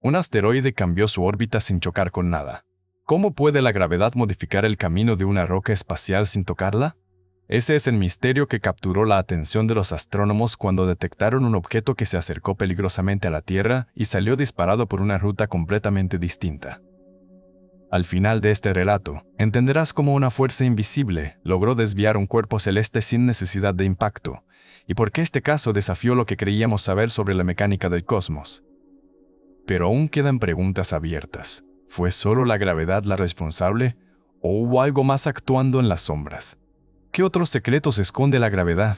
Un asteroide cambió su órbita sin chocar con nada. ¿Cómo puede la gravedad modificar el camino de una roca espacial sin tocarla? Ese es el misterio que capturó la atención de los astrónomos cuando detectaron un objeto que se acercó peligrosamente a la Tierra y salió disparado por una ruta completamente distinta. Al final de este relato, entenderás cómo una fuerza invisible logró desviar un cuerpo celeste sin necesidad de impacto, y por qué este caso desafió lo que creíamos saber sobre la mecánica del cosmos. Pero aún quedan preguntas abiertas. ¿Fue solo la gravedad la responsable, o hubo algo más actuando en las sombras? ¿Qué otros secretos esconde la gravedad?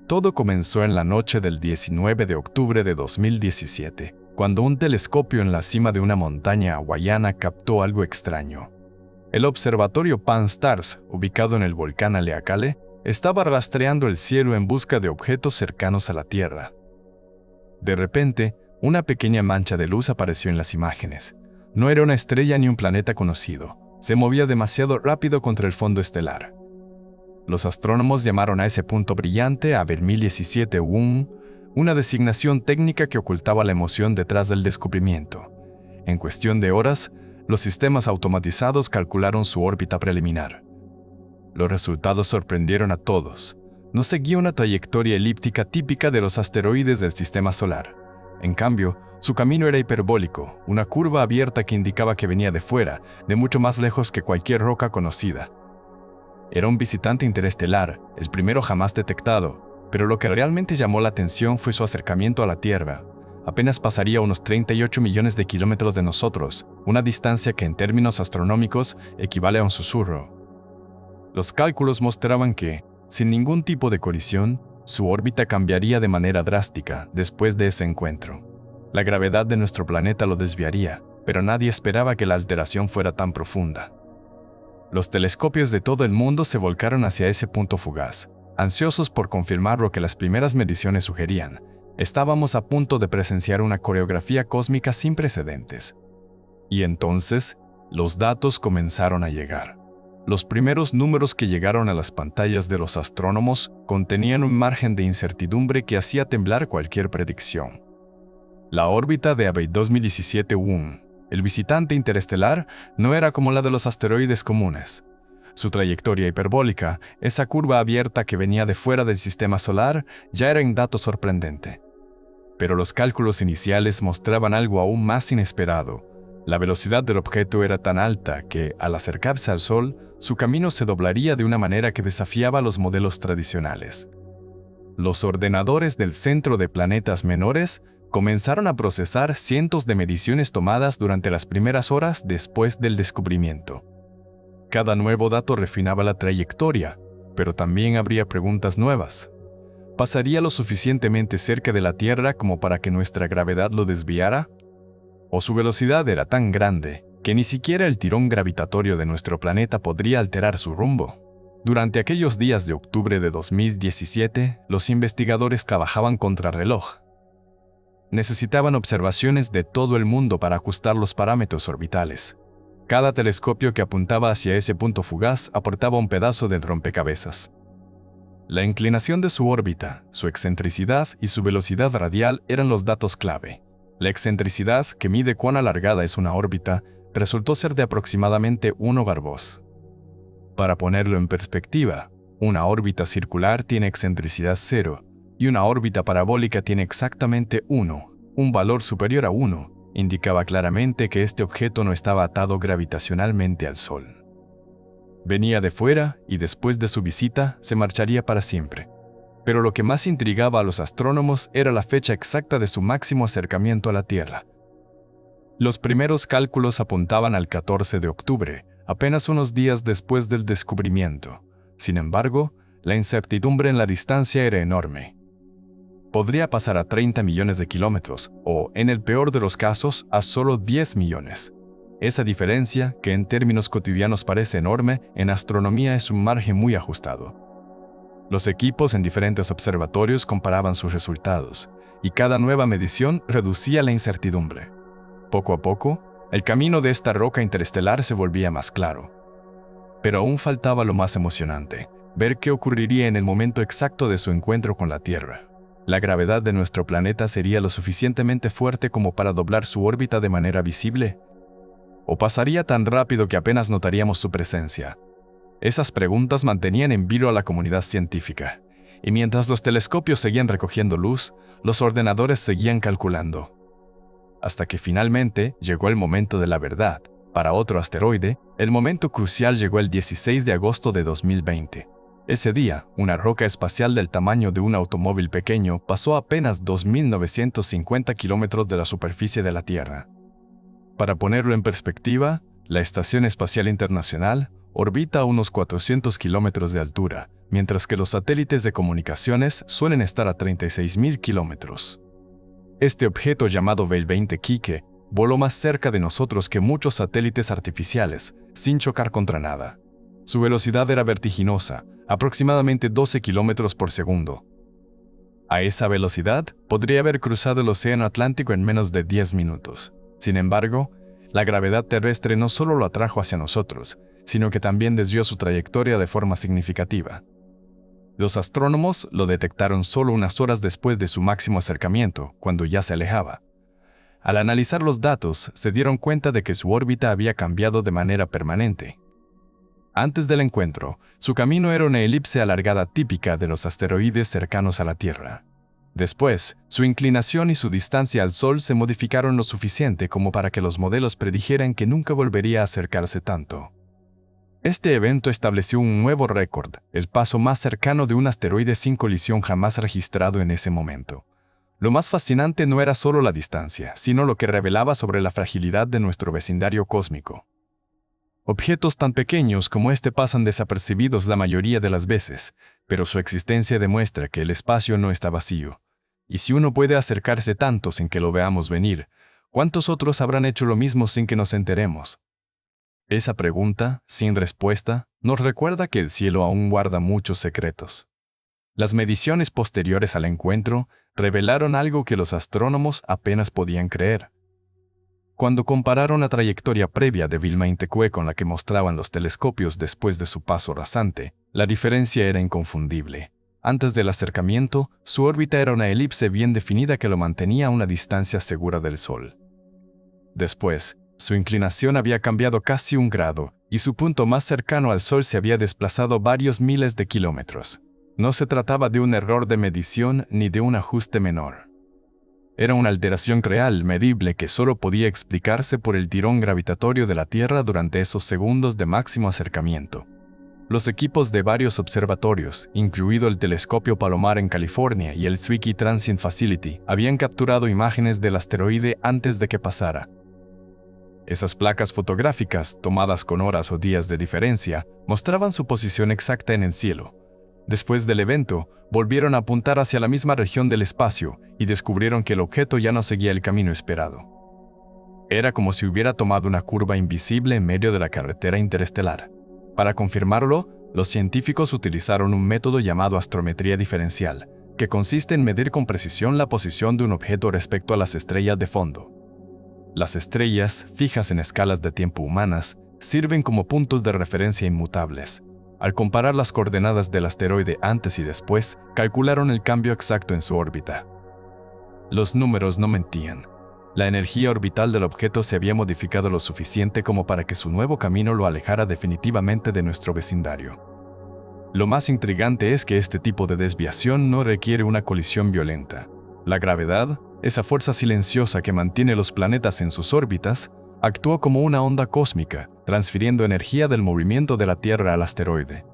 Todo comenzó en la noche del 19 de octubre de 2017, cuando un telescopio en la cima de una montaña hawaiana captó algo extraño. El observatorio Pan-STARRS, ubicado en el volcán Haleakala, estaba rastreando el cielo en busca de objetos cercanos a la Tierra. De repente, una pequeña mancha de luz apareció en las imágenes. No era una estrella ni un planeta conocido. Se movía demasiado rápido contra el fondo estelar. Los astrónomos llamaron a ese punto brillante a 2017 WUM, una designación técnica que ocultaba la emoción detrás del descubrimiento. En cuestión de horas, los sistemas automatizados calcularon su órbita preliminar. Los resultados sorprendieron a todos. No seguía una trayectoria elíptica típica de los asteroides del sistema solar. En cambio, su camino era hiperbólico, una curva abierta que indicaba que venía de fuera, de mucho más lejos que cualquier roca conocida. Era un visitante interestelar, el primero jamás detectado, pero lo que realmente llamó la atención fue su acercamiento a la Tierra. Apenas pasaría unos 38 millones de kilómetros de nosotros, una distancia que en términos astronómicos equivale a un susurro. Los cálculos mostraban que, sin ningún tipo de colisión, su órbita cambiaría de manera drástica después de ese encuentro. La gravedad de nuestro planeta lo desviaría, pero nadie esperaba que la aceleración fuera tan profunda. Los telescopios de todo el mundo se volcaron hacia ese punto fugaz, ansiosos por confirmar lo que las primeras mediciones sugerían. Estábamos a punto de presenciar una coreografía cósmica sin precedentes. Y entonces, los datos comenzaron a llegar. Los primeros números que llegaron a las pantallas de los astrónomos contenían un margen de incertidumbre que hacía temblar cualquier predicción. La órbita de AB 2017 WUM, el visitante interestelar, no era como la de los asteroides comunes. Su trayectoria hiperbólica, esa curva abierta que venía de fuera del sistema solar, ya era un dato sorprendente. Pero los cálculos iniciales mostraban algo aún más inesperado. La velocidad del objeto era tan alta que, al acercarse al Sol, su camino se doblaría de una manera que desafiaba los modelos tradicionales. Los ordenadores del Centro de Planetas Menores comenzaron a procesar cientos de mediciones tomadas durante las primeras horas después del descubrimiento. Cada nuevo dato refinaba la trayectoria, pero también habría preguntas nuevas. ¿Pasaría lo suficientemente cerca de la Tierra como para que nuestra gravedad lo desviara? ¿O su velocidad era tan grande que ni siquiera el tirón gravitatorio de nuestro planeta podría alterar su rumbo? Durante aquellos días de octubre de 2017, los investigadores trabajaban contrarreloj. Necesitaban observaciones de todo el mundo para ajustar los parámetros orbitales. Cada telescopio que apuntaba hacia ese punto fugaz aportaba un pedazo del rompecabezas. La inclinación de su órbita, su excentricidad y su velocidad radial eran los datos clave. La excentricidad, que mide cuán alargada es una órbita, resultó ser de aproximadamente 1 Garbós. Para ponerlo en perspectiva, una órbita circular tiene excentricidad 0, y una órbita parabólica tiene exactamente 1, un valor superior a 1, indicaba claramente que este objeto no estaba atado gravitacionalmente al Sol. Venía de fuera y después de su visita se marcharía para siempre. Pero lo que más intrigaba a los astrónomos era la fecha exacta de su máximo acercamiento a la Tierra. Los primeros cálculos apuntaban al 14 de octubre, apenas unos días después del descubrimiento. Sin embargo, la incertidumbre en la distancia era enorme. Podría pasar a 30 millones de kilómetros, o, en el peor de los casos, a solo 10 millones. Esa diferencia, que en términos cotidianos parece enorme, en astronomía es un margen muy ajustado. Los equipos en diferentes observatorios comparaban sus resultados, y cada nueva medición reducía la incertidumbre. Poco a poco, el camino de esta roca interestelar se volvía más claro. Pero aún faltaba lo más emocionante, ver qué ocurriría en el momento exacto de su encuentro con la Tierra. La gravedad de nuestro planeta sería lo suficientemente fuerte como para doblar su órbita de manera visible, ¿o pasaría tan rápido que apenas notaríamos su presencia? Esas preguntas mantenían en vilo a la comunidad científica, y mientras los telescopios seguían recogiendo luz, los ordenadores seguían calculando. Hasta que finalmente llegó el momento de la verdad. Para otro asteroide, el momento crucial llegó el 16 de agosto de 2020. Ese día, una roca espacial del tamaño de un automóvil pequeño pasó a apenas 2.950 kilómetros de la superficie de la Tierra. Para ponerlo en perspectiva, la Estación Espacial Internacional orbita a unos 400 kilómetros de altura, mientras que los satélites de comunicaciones suelen estar a 36.000 kilómetros. Este objeto llamado Bell 20 Kike voló más cerca de nosotros que muchos satélites artificiales, sin chocar contra nada. Su velocidad era vertiginosa, aproximadamente 12 kilómetros por segundo. A esa velocidad, podría haber cruzado el Océano Atlántico en menos de 10 minutos. Sin embargo, la gravedad terrestre no solo lo atrajo hacia nosotros, sino que también desvió su trayectoria de forma significativa. Los astrónomos lo detectaron solo unas horas después de su máximo acercamiento, cuando ya se alejaba. Al analizar los datos, se dieron cuenta de que su órbita había cambiado de manera permanente. Antes del encuentro, su camino era una elipse alargada típica de los asteroides cercanos a la Tierra. Después, su inclinación y su distancia al Sol se modificaron lo suficiente como para que los modelos predijeran que nunca volvería a acercarse tanto. Este evento estableció un nuevo récord, el paso más cercano de un asteroide sin colisión jamás registrado en ese momento. Lo más fascinante no era solo la distancia, sino lo que revelaba sobre la fragilidad de nuestro vecindario cósmico. Objetos tan pequeños como este pasan desapercibidos la mayoría de las veces, pero su existencia demuestra que el espacio no está vacío. Y si uno puede acercarse tanto sin que lo veamos venir, ¿cuántos otros habrán hecho lo mismo sin que nos enteremos? Esa pregunta, sin respuesta, nos recuerda que el cielo aún guarda muchos secretos. Las mediciones posteriores al encuentro revelaron algo que los astrónomos apenas podían creer. Cuando compararon la trayectoria previa de Bell 20 Kike con la que mostraban los telescopios después de su paso rasante, la diferencia era inconfundible. Antes del acercamiento, su órbita era una elipse bien definida que lo mantenía a una distancia segura del Sol. Después, su inclinación había cambiado casi 1 grado, y su punto más cercano al Sol se había desplazado varios miles de kilómetros. No se trataba de un error de medición ni de un ajuste menor. Era una alteración real, medible, que solo podía explicarse por el tirón gravitatorio de la Tierra durante esos segundos de máximo acercamiento. Los equipos de varios observatorios, incluido el Telescopio Palomar en California y el Zwicky Transit Facility, habían capturado imágenes del asteroide antes de que pasara. Esas placas fotográficas, tomadas con horas o días de diferencia, mostraban su posición exacta en el cielo. Después del evento, volvieron a apuntar hacia la misma región del espacio y descubrieron que el objeto ya no seguía el camino esperado. Era como si hubiera tomado una curva invisible en medio de la carretera interestelar. Para confirmarlo, los científicos utilizaron un método llamado astrometría diferencial, que consiste en medir con precisión la posición de un objeto respecto a las estrellas de fondo. Las estrellas, fijas en escalas de tiempo humanas, sirven como puntos de referencia inmutables. Al comparar las coordenadas del asteroide antes y después, calcularon el cambio exacto en su órbita. Los números no mentían. La energía orbital del objeto se había modificado lo suficiente como para que su nuevo camino lo alejara definitivamente de nuestro vecindario. Lo más intrigante es que este tipo de desviación no requiere una colisión violenta. La gravedad, esa fuerza silenciosa que mantiene los planetas en sus órbitas, actuó como una onda cósmica, transfiriendo energía del movimiento de la Tierra al asteroide.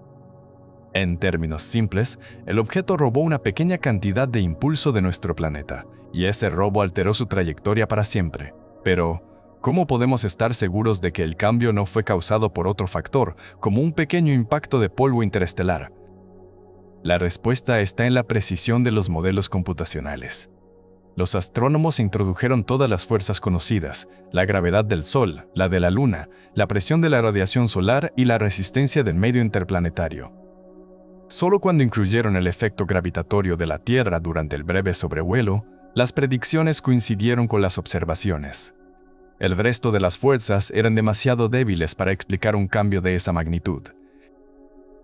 En términos simples, el objeto robó una pequeña cantidad de impulso de nuestro planeta, y ese robo alteró su trayectoria para siempre. Pero, ¿cómo podemos estar seguros de que el cambio no fue causado por otro factor, como un pequeño impacto de polvo interestelar? La respuesta está en la precisión de los modelos computacionales. Los astrónomos introdujeron todas las fuerzas conocidas, la gravedad del Sol, la de la Luna, la presión de la radiación solar y la resistencia del medio interplanetario. Solo cuando incluyeron el efecto gravitatorio de la Tierra durante el breve sobrevuelo, las predicciones coincidieron con las observaciones. El resto de las fuerzas eran demasiado débiles para explicar un cambio de esa magnitud.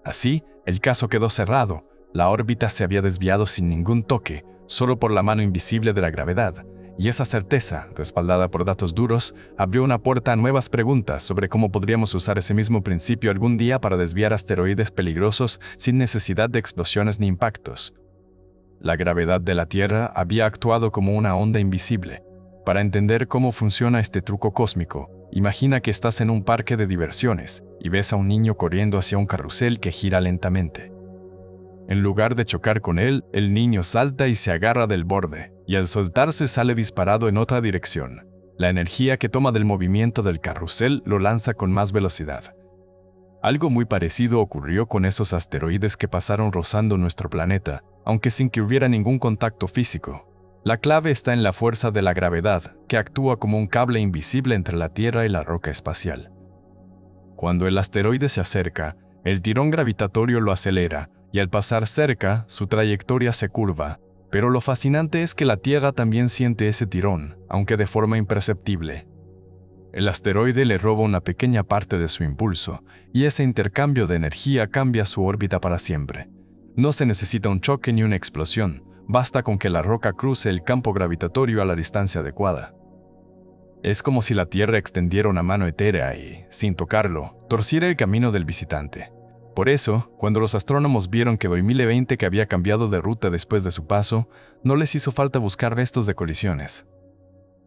Así, el caso quedó cerrado. La órbita se había desviado sin ningún toque, solo por la mano invisible de la gravedad, y esa certeza, respaldada por datos duros, abrió una puerta a nuevas preguntas sobre cómo podríamos usar ese mismo principio algún día para desviar asteroides peligrosos sin necesidad de explosiones ni impactos. La gravedad de la Tierra había actuado como una onda invisible. Para entender cómo funciona este truco cósmico, imagina que estás en un parque de diversiones y ves a un niño corriendo hacia un carrusel que gira lentamente. En lugar de chocar con él, el niño salta y se agarra del borde, y al soltarse sale disparado en otra dirección. La energía que toma del movimiento del carrusel lo lanza con más velocidad. Algo muy parecido ocurrió con esos asteroides que pasaron rozando nuestro planeta, aunque sin que hubiera ningún contacto físico. La clave está en la fuerza de la gravedad, que actúa como un cable invisible entre la Tierra y la roca espacial. Cuando el asteroide se acerca, el tirón gravitatorio lo acelera, y al pasar cerca, su trayectoria se curva. Pero lo fascinante es que la Tierra también siente ese tirón, aunque de forma imperceptible. El asteroide le roba una pequeña parte de su impulso, y ese intercambio de energía cambia su órbita para siempre. No se necesita un choque ni una explosión, basta con que la roca cruce el campo gravitatorio a la distancia adecuada. Es como si la Tierra extendiera una mano etérea y, sin tocarlo, torciera el camino del visitante. Por eso, cuando los astrónomos vieron que 2020 que había cambiado de ruta después de su paso, no les hizo falta buscar restos de colisiones.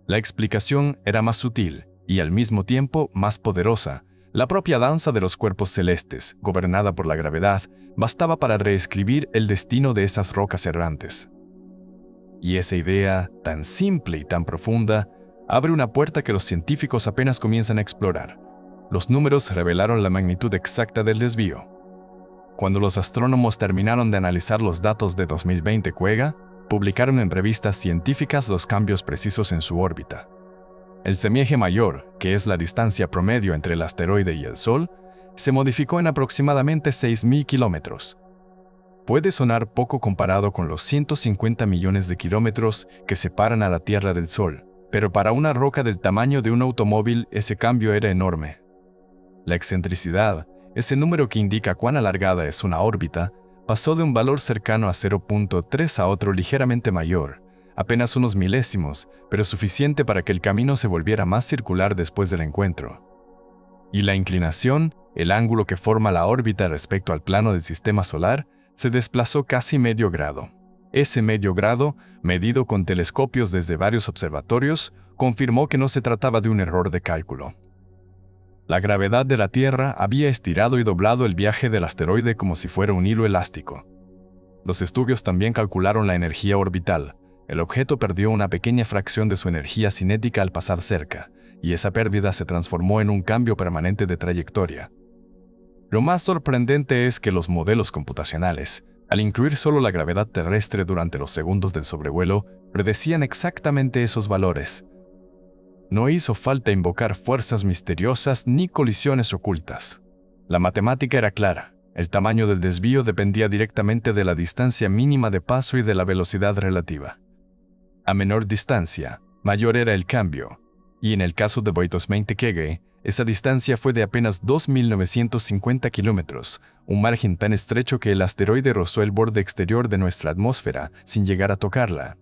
La explicación era más sutil y al mismo tiempo más poderosa. La propia danza de los cuerpos celestes, gobernada por la gravedad, bastaba para reescribir el destino de esas rocas errantes. Y esa idea, tan simple y tan profunda, abre una puerta que los científicos apenas comienzan a explorar. Los números revelaron la magnitud exacta del desvío. Cuando los astrónomos terminaron de analizar los datos de 2020 Cuega, publicaron en revistas científicas los cambios precisos en su órbita. El semieje mayor, que es la distancia promedio entre el asteroide y el Sol, se modificó en aproximadamente 6.000 kilómetros. Puede sonar poco comparado con los 150 millones de kilómetros que separan a la Tierra del Sol, pero para una roca del tamaño de un automóvil ese cambio era enorme. La excentricidad, ese número que indica cuán alargada es una órbita, pasó de un valor cercano a 0.3 a otro ligeramente mayor, apenas unos milésimos, pero suficiente para que el camino se volviera más circular después del encuentro. Y la inclinación, el ángulo que forma la órbita respecto al plano del sistema solar, se desplazó casi medio grado. Ese medio grado, medido con telescopios desde varios observatorios, confirmó que no se trataba de un error de cálculo. La gravedad de la Tierra había estirado y doblado el viaje del asteroide como si fuera un hilo elástico. Los estudios también calcularon la energía orbital. El objeto perdió una pequeña fracción de su energía cinética al pasar cerca, y esa pérdida se transformó en un cambio permanente de trayectoria. Lo más sorprendente es que los modelos computacionales, al incluir solo la gravedad terrestre durante los segundos del sobrevuelo, predecían exactamente esos valores. No hizo falta invocar fuerzas misteriosas ni colisiones ocultas. La matemática era clara. El tamaño del desvío dependía directamente de la distancia mínima de paso y de la velocidad relativa. A menor distancia, mayor era el cambio, y en el caso de 2020 Cuega, esa distancia fue de apenas 2.950 kilómetros, un margen tan estrecho que el asteroide rozó el borde exterior de nuestra atmósfera sin llegar a tocarla.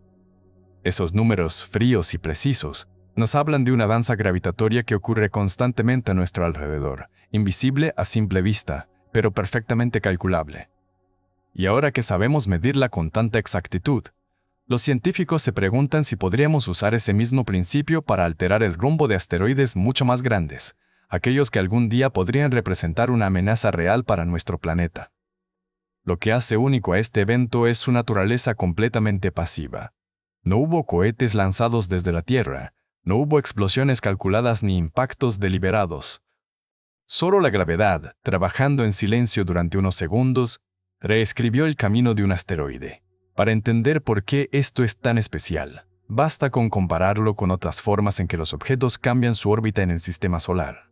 Esos números fríos y precisos nos hablan de una danza gravitatoria que ocurre constantemente a nuestro alrededor, invisible a simple vista, pero perfectamente calculable. Y ahora que sabemos medirla con tanta exactitud, los científicos se preguntan si podríamos usar ese mismo principio para alterar el rumbo de asteroides mucho más grandes, aquellos que algún día podrían representar una amenaza real para nuestro planeta. Lo que hace único a este evento es su naturaleza completamente pasiva. No hubo cohetes lanzados desde la Tierra, no hubo explosiones calculadas ni impactos deliberados. Solo la gravedad, trabajando en silencio durante unos segundos, reescribió el camino de un asteroide. Para entender por qué esto es tan especial, basta con compararlo con otras formas en que los objetos cambian su órbita en el sistema solar.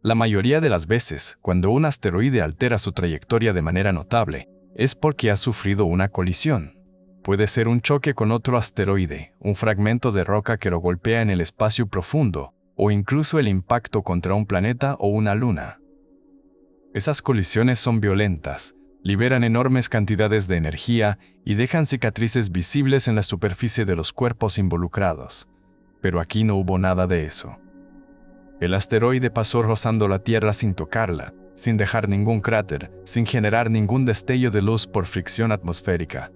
La mayoría de las veces, cuando un asteroide altera su trayectoria de manera notable, es porque ha sufrido una colisión. Puede ser un choque con otro asteroide, un fragmento de roca que lo golpea en el espacio profundo, o incluso el impacto contra un planeta o una luna. Esas colisiones son violentas, Liberan enormes cantidades de energía y dejan cicatrices visibles en la superficie de los cuerpos involucrados. Pero aquí no hubo nada de eso. El asteroide pasó rozando la Tierra sin tocarla, sin dejar ningún cráter, sin generar ningún destello de luz por fricción atmosférica.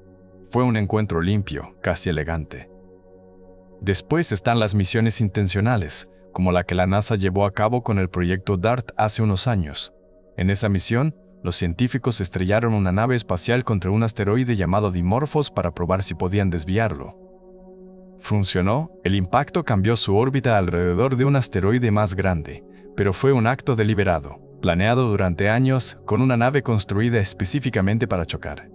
Fue un encuentro limpio, casi elegante. Después están las misiones intencionales, como la que la NASA llevó a cabo con el proyecto DART hace unos años. En esa misión, los científicos estrellaron una nave espacial contra un asteroide llamado Dimorphos para probar si podían desviarlo. Funcionó, el impacto cambió su órbita alrededor de un asteroide más grande, pero fue un acto deliberado, planeado durante años, con una nave construida específicamente para chocar.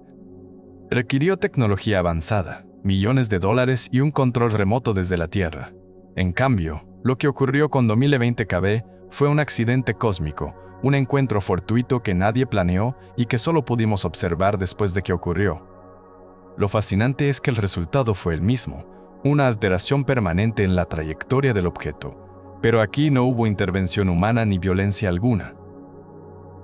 Requirió tecnología avanzada, millones de dólares y un control remoto desde la Tierra. En cambio, lo que ocurrió con 2020 KB fue un accidente cósmico, un encuentro fortuito que nadie planeó y que solo pudimos observar después de que ocurrió. Lo fascinante es que el resultado fue el mismo, una alteración permanente en la trayectoria del objeto, pero aquí no hubo intervención humana ni violencia alguna.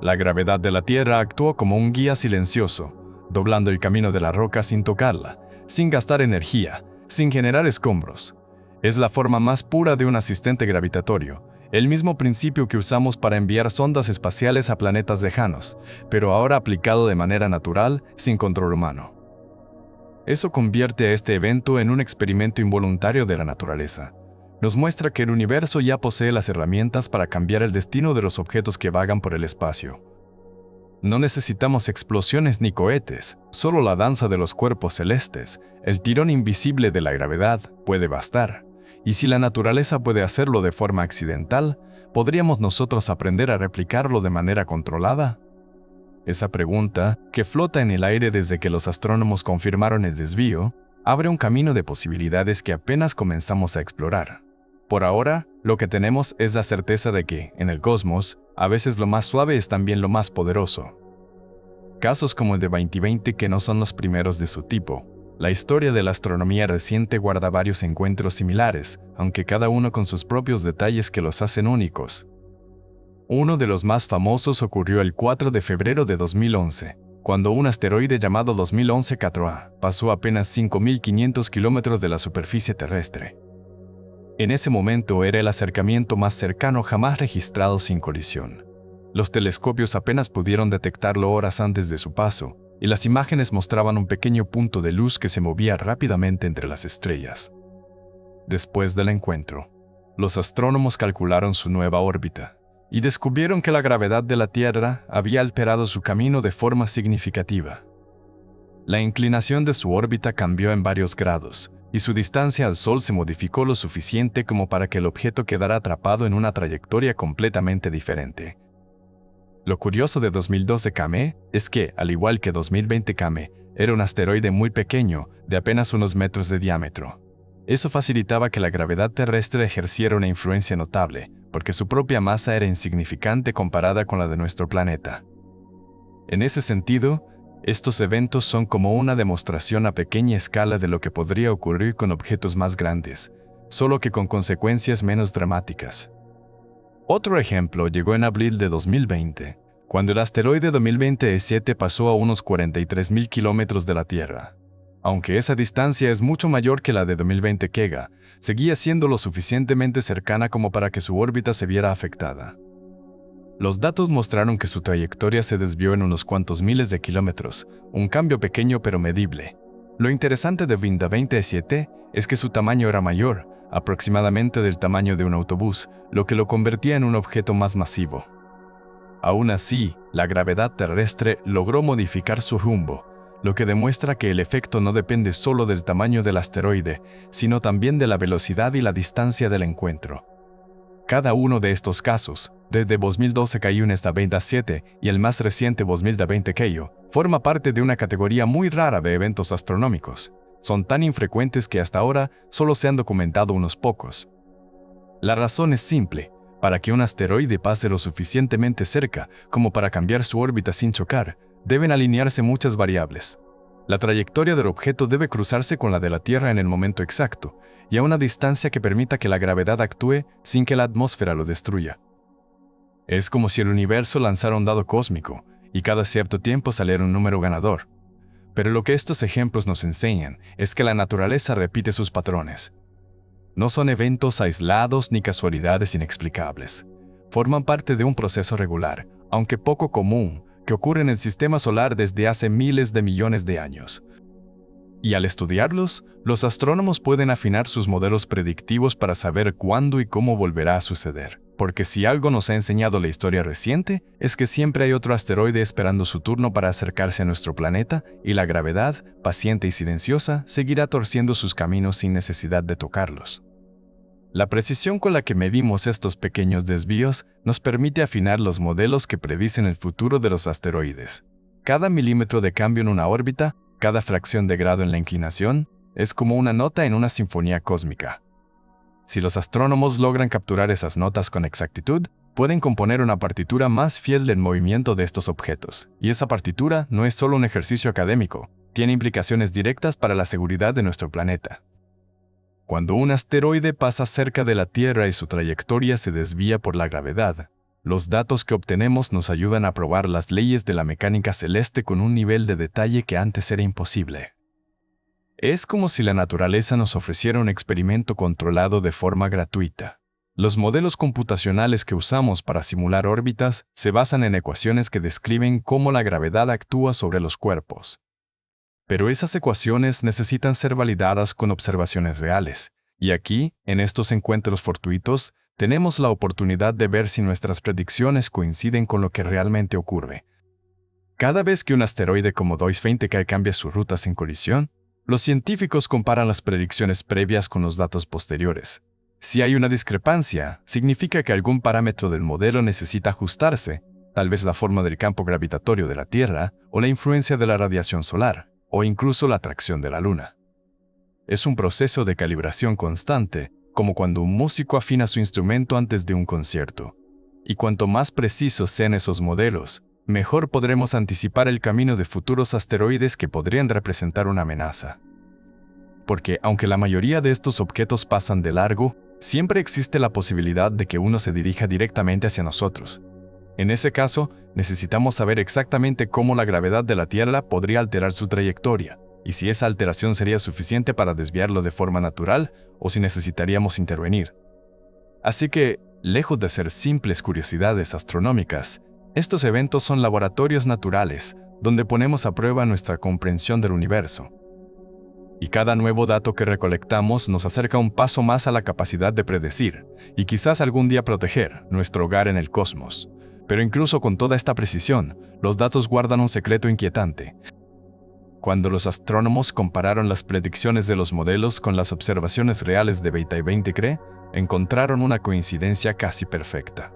La gravedad de la Tierra actuó como un guía silencioso, doblando el camino de la roca sin tocarla, sin gastar energía, sin generar escombros. Es la forma más pura de un asistente gravitatorio, el mismo principio que usamos para enviar sondas espaciales a planetas lejanos, pero ahora aplicado de manera natural, sin control humano. Eso convierte a este evento en un experimento involuntario de la naturaleza. Nos muestra que el universo ya posee las herramientas para cambiar el destino de los objetos que vagan por el espacio. No necesitamos explosiones ni cohetes, solo la danza de los cuerpos celestes, el tirón invisible de la gravedad, puede bastar. Y si la naturaleza puede hacerlo de forma accidental, ¿podríamos nosotros aprender a replicarlo de manera controlada? Esa pregunta, que flota en el aire desde que los astrónomos confirmaron el desvío, abre un camino de posibilidades que apenas comenzamos a explorar. Por ahora, lo que tenemos es la certeza de que, en el cosmos, a veces lo más suave es también lo más poderoso. Casos como el de 2020 que no son los primeros de su tipo. La historia de la astronomía reciente guarda varios encuentros similares, aunque cada uno con sus propios detalles que los hacen únicos. Uno de los más famosos ocurrió el 4 de febrero de 2011, cuando un asteroide llamado 2011 4A pasó apenas 5.500 kilómetros de la superficie terrestre. En ese momento era el acercamiento más cercano jamás registrado sin colisión. Los telescopios apenas pudieron detectarlo horas antes de su paso, y las imágenes mostraban un pequeño punto de luz que se movía rápidamente entre las estrellas. Después del encuentro, los astrónomos calcularon su nueva órbita y descubrieron que la gravedad de la Tierra había alterado su camino de forma significativa. La inclinación de su órbita cambió en varios grados, y su distancia al Sol se modificó lo suficiente como para que el objeto quedara atrapado en una trayectoria completamente diferente. Lo curioso de 2012 KM es que, al igual que 2020 KM, era un asteroide muy pequeño, de apenas unos metros de diámetro. Eso facilitaba que la gravedad terrestre ejerciera una influencia notable, porque su propia masa era insignificante comparada con la de nuestro planeta. En ese sentido, estos eventos son como una demostración a pequeña escala de lo que podría ocurrir con objetos más grandes, solo que con consecuencias menos dramáticas. Otro ejemplo llegó en abril de 2020, cuando el asteroide 2020 E7 pasó a unos 43.000 kilómetros de la Tierra. Aunque esa distancia es mucho mayor que la de 2020 KEGA, seguía siendo lo suficientemente cercana como para que su órbita se viera afectada. Los datos mostraron que su trayectoria se desvió en unos cuantos miles de kilómetros, un cambio pequeño pero medible. Lo interesante de 2020 E7 es que su tamaño era mayor, aproximadamente del tamaño de un autobús, lo que lo convertía en un objeto más masivo. Aún así, la gravedad terrestre logró modificar su rumbo, lo que demuestra que el efecto no depende solo del tamaño del asteroide, sino también de la velocidad y la distancia del encuentro. Cada uno de estos casos, desde 2012 KU hasta 2007 y el más reciente 2020 KU, forma parte de una categoría muy rara de eventos astronómicos. Son tan infrecuentes que hasta ahora solo se han documentado unos pocos. La razón es simple: para que un asteroide pase lo suficientemente cerca como para cambiar su órbita sin chocar, deben alinearse muchas variables. La trayectoria del objeto debe cruzarse con la de la Tierra en el momento exacto, y a una distancia que permita que la gravedad actúe sin que la atmósfera lo destruya. Es como si el universo lanzara un dado cósmico, y cada cierto tiempo saliera un número ganador. Pero lo que estos ejemplos nos enseñan es que la naturaleza repite sus patrones. No son eventos aislados ni casualidades inexplicables. Forman parte de un proceso regular, aunque poco común, que ocurre en el sistema solar desde hace miles de millones de años. Y al estudiarlos, los astrónomos pueden afinar sus modelos predictivos para saber cuándo y cómo volverá a suceder. Porque si algo nos ha enseñado la historia reciente, es que siempre hay otro asteroide esperando su turno para acercarse a nuestro planeta, y la gravedad, paciente y silenciosa, seguirá torciendo sus caminos sin necesidad de tocarlos. La precisión con la que medimos estos pequeños desvíos nos permite afinar los modelos que predicen el futuro de los asteroides. Cada milímetro de cambio en una órbita, cada fracción de grado en la inclinación, es como una nota en una sinfonía cósmica. Si los astrónomos logran capturar esas notas con exactitud, pueden componer una partitura más fiel del movimiento de estos objetos. Y esa partitura no es solo un ejercicio académico, tiene implicaciones directas para la seguridad de nuestro planeta. Cuando un asteroide pasa cerca de la Tierra y su trayectoria se desvía por la gravedad, los datos que obtenemos nos ayudan a probar las leyes de la mecánica celeste con un nivel de detalle que antes era imposible. Es como si la naturaleza nos ofreciera un experimento controlado de forma gratuita. Los modelos computacionales que usamos para simular órbitas se basan en ecuaciones que describen cómo la gravedad actúa sobre los cuerpos. Pero esas ecuaciones necesitan ser validadas con observaciones reales, y aquí, en estos encuentros fortuitos, tenemos la oportunidad de ver si nuestras predicciones coinciden con lo que realmente ocurre. Cada vez que un asteroide como 220K cambia su ruta sin colisión, los científicos comparan las predicciones previas con los datos posteriores. Si hay una discrepancia, significa que algún parámetro del modelo necesita ajustarse, tal vez la forma del campo gravitatorio de la Tierra o la influencia de la radiación solar, o incluso la atracción de la Luna. Es un proceso de calibración constante, como cuando un músico afina su instrumento antes de un concierto. Y cuanto más precisos sean esos modelos, mejor podremos anticipar el camino de futuros asteroides que podrían representar una amenaza. Porque aunque la mayoría de estos objetos pasan de largo, siempre existe la posibilidad de que uno se dirija directamente hacia nosotros. En ese caso, necesitamos saber exactamente cómo la gravedad de la Tierra podría alterar su trayectoria, y si esa alteración sería suficiente para desviarlo de forma natural o si necesitaríamos intervenir. Así que, lejos de ser simples curiosidades astronómicas, estos eventos son laboratorios naturales donde ponemos a prueba nuestra comprensión del universo. Y cada nuevo dato que recolectamos nos acerca un paso más a la capacidad de predecir, y quizás algún día proteger, nuestro hogar en el cosmos. Pero incluso con toda esta precisión, los datos guardan un secreto inquietante. Cuando los astrónomos compararon las predicciones de los modelos con las observaciones reales de 220K, encontraron una coincidencia casi perfecta.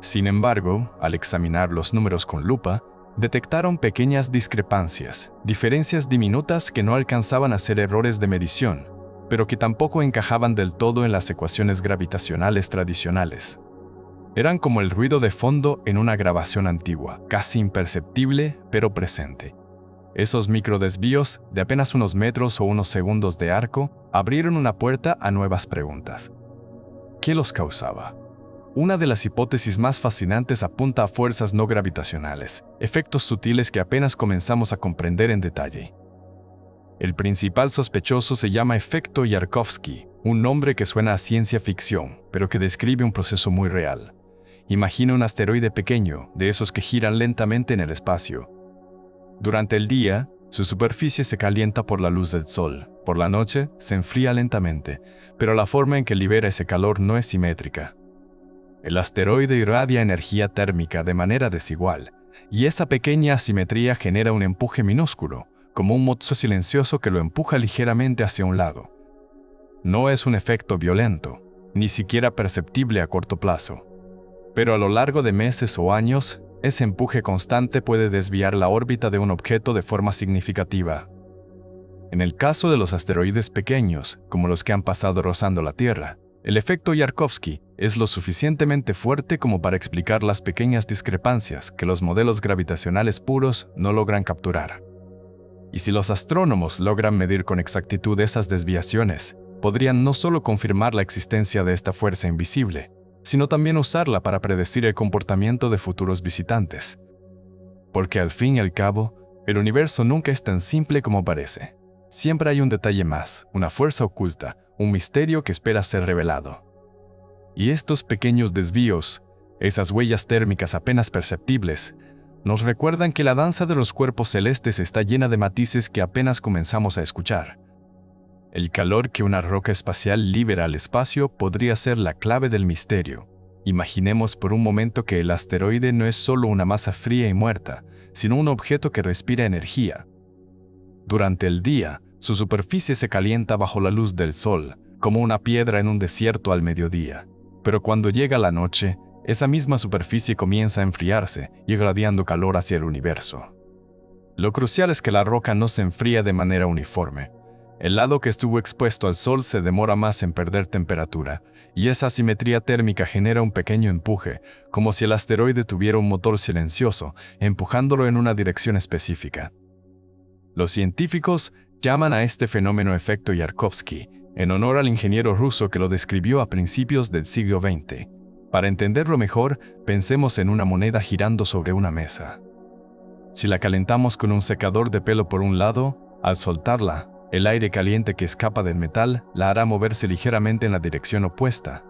Sin embargo, al examinar los números con lupa, detectaron pequeñas discrepancias, diferencias diminutas que no alcanzaban a ser errores de medición, pero que tampoco encajaban del todo en las ecuaciones gravitacionales tradicionales. Eran como el ruido de fondo en una grabación antigua, casi imperceptible, pero presente. Esos microdesvíos, de apenas unos metros o unos segundos de arco, abrieron una puerta a nuevas preguntas. ¿Qué los causaba? Una de las hipótesis más fascinantes apunta a fuerzas no gravitacionales, efectos sutiles que apenas comenzamos a comprender en detalle. El principal sospechoso se llama efecto Yarkovsky, un nombre que suena a ciencia ficción, pero que describe un proceso muy real. Imagina un asteroide pequeño, de esos que giran lentamente en el espacio. Durante el día, su superficie se calienta por la luz del sol. Por la noche, se enfría lentamente, pero la forma en que libera ese calor no es simétrica. El asteroide irradia energía térmica de manera desigual, y esa pequeña asimetría genera un empuje minúsculo, como un mozo silencioso que lo empuja ligeramente hacia un lado. No es un efecto violento, ni siquiera perceptible a corto plazo. Pero a lo largo de meses o años, ese empuje constante puede desviar la órbita de un objeto de forma significativa. En el caso de los asteroides pequeños, como los que han pasado rozando la Tierra, el efecto Yarkovsky es lo suficientemente fuerte como para explicar las pequeñas discrepancias que los modelos gravitacionales puros no logran capturar. Y si los astrónomos logran medir con exactitud esas desviaciones, podrían no solo confirmar la existencia de esta fuerza invisible, sino también usarla para predecir el comportamiento de futuros visitantes. porque al fin y al cabo, el universo nunca es tan simple como parece. Siempre hay un detalle más, una fuerza oculta, un misterio que espera ser revelado. Y estos pequeños desvíos, esas huellas térmicas apenas perceptibles, nos recuerdan que la danza de los cuerpos celestes está llena de matices que apenas comenzamos a escuchar. El calor que una roca espacial libera al espacio podría ser la clave del misterio. Imaginemos por un momento que el asteroide no es solo una masa fría y muerta, sino un objeto que respira energía. Durante el día, su superficie se calienta bajo la luz del sol, como una piedra en un desierto al mediodía. Pero cuando llega la noche, esa misma superficie comienza a enfriarse, irradiando calor hacia el universo. Lo crucial es que la roca no se enfría de manera uniforme. El lado que estuvo expuesto al sol se demora más en perder temperatura, y esa asimetría térmica genera un pequeño empuje, como si el asteroide tuviera un motor silencioso, empujándolo en una dirección específica. Los científicos llaman a este fenómeno efecto Yarkovsky, en honor al ingeniero ruso que lo describió a principios del siglo XX. Para entenderlo mejor, pensemos en una moneda girando sobre una mesa. Si la calentamos con un secador de pelo por un lado, al soltarla, el aire caliente que escapa del metal la hará moverse ligeramente en la dirección opuesta.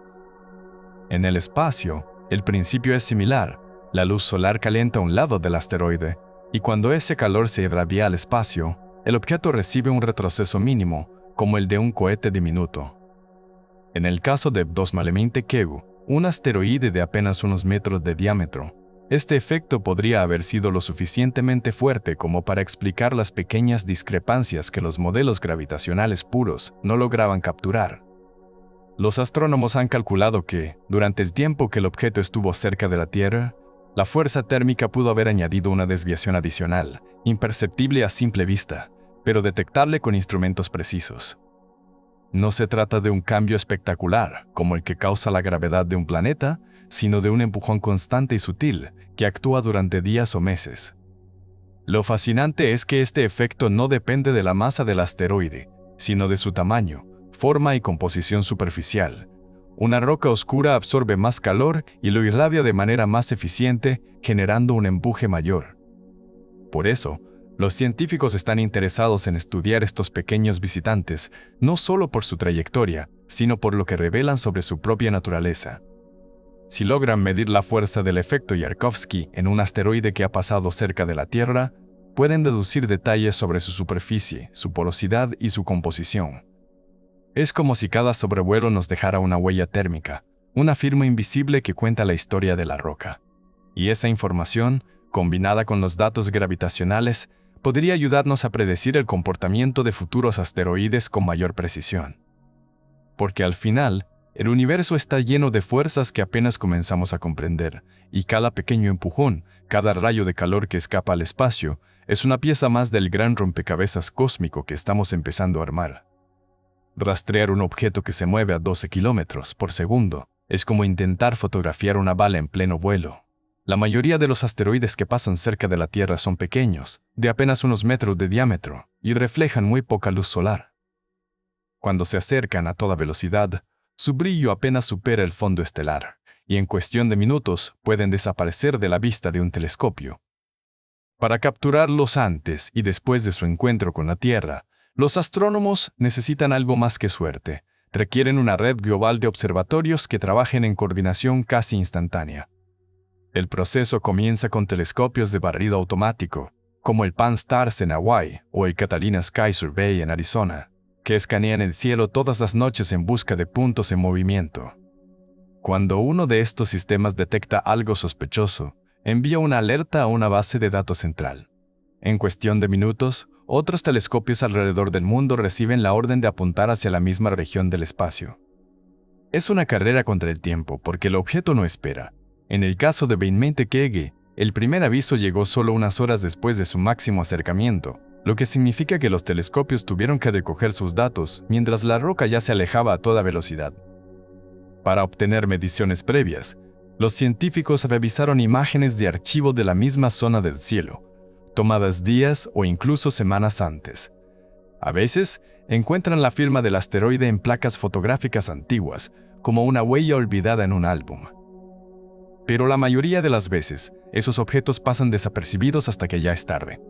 En el espacio, el principio es similar. La luz solar calienta un lado del asteroide, y cuando ese calor se irradia al espacio, el objeto recibe un retroceso mínimo, como el de un cohete diminuto. En el caso de Bdosmaleminte-Kegu, un asteroide de apenas unos metros de diámetro, este efecto podría haber sido lo suficientemente fuerte como para explicar las pequeñas discrepancias que los modelos gravitacionales puros no lograban capturar. Los astrónomos han calculado que, durante el tiempo que el objeto estuvo cerca de la Tierra, la fuerza térmica pudo haber añadido una desviación adicional, imperceptible a simple vista, pero detectable con instrumentos precisos. No se trata de un cambio espectacular, como el que causa la gravedad de un planeta, sino de un empujón constante y sutil, que actúa durante días o meses. Lo fascinante es que este efecto no depende de la masa del asteroide, sino de su tamaño, forma y composición superficial. Una roca oscura absorbe más calor y lo irradia de manera más eficiente, generando un empuje mayor. Por eso, los científicos están interesados en estudiar estos pequeños visitantes, no solo por su trayectoria, sino por lo que revelan sobre su propia naturaleza. Si logran medir la fuerza del efecto Yarkovsky en un asteroide que ha pasado cerca de la Tierra, pueden deducir detalles sobre su superficie, su porosidad y su composición. Es como si cada sobrevuelo nos dejara una huella térmica, una firma invisible que cuenta la historia de la roca. Y esa información, combinada con los datos gravitacionales, podría ayudarnos a predecir el comportamiento de futuros asteroides con mayor precisión. Porque al final, el universo está lleno de fuerzas que apenas comenzamos a comprender, y cada pequeño empujón, cada rayo de calor que escapa al espacio, es una pieza más del gran rompecabezas cósmico que estamos empezando a armar. Rastrear un objeto que se mueve a 12 kilómetros por segundo es como intentar fotografiar una bala en pleno vuelo. La mayoría de los asteroides que pasan cerca de la Tierra son pequeños, de apenas unos metros de diámetro, y reflejan muy poca luz solar. Cuando se acercan a toda velocidad, su brillo apenas supera el fondo estelar, y en cuestión de minutos pueden desaparecer de la vista de un telescopio. Para capturarlos antes y después de su encuentro con la Tierra, los astrónomos necesitan algo más que suerte. Requieren una red global de observatorios que trabajen en coordinación casi instantánea. El proceso comienza con telescopios de barrido automático, como el Pan-STARRS en Hawái o el Catalina Sky Survey en Arizona, que escanean el cielo todas las noches en busca de puntos en movimiento. Cuando uno de estos sistemas detecta algo sospechoso, envía una alerta a una base de datos central. En cuestión de minutos, otros telescopios alrededor del mundo reciben la orden de apuntar hacia la misma región del espacio. Es una carrera contra el tiempo porque el objeto no espera. En el caso de Bdosmaleminte-Kegu, el primer aviso llegó solo unas horas después de su máximo acercamiento, lo que significa que los telescopios tuvieron que recoger sus datos mientras la roca ya se alejaba a toda velocidad. Para obtener mediciones previas, los científicos revisaron imágenes de archivo de la misma zona del cielo, tomadas días o incluso semanas antes. A veces, encuentran la firma del asteroide en placas fotográficas antiguas, como una huella olvidada en un álbum. Pero la mayoría de las veces, esos objetos pasan desapercibidos hasta que ya es tarde.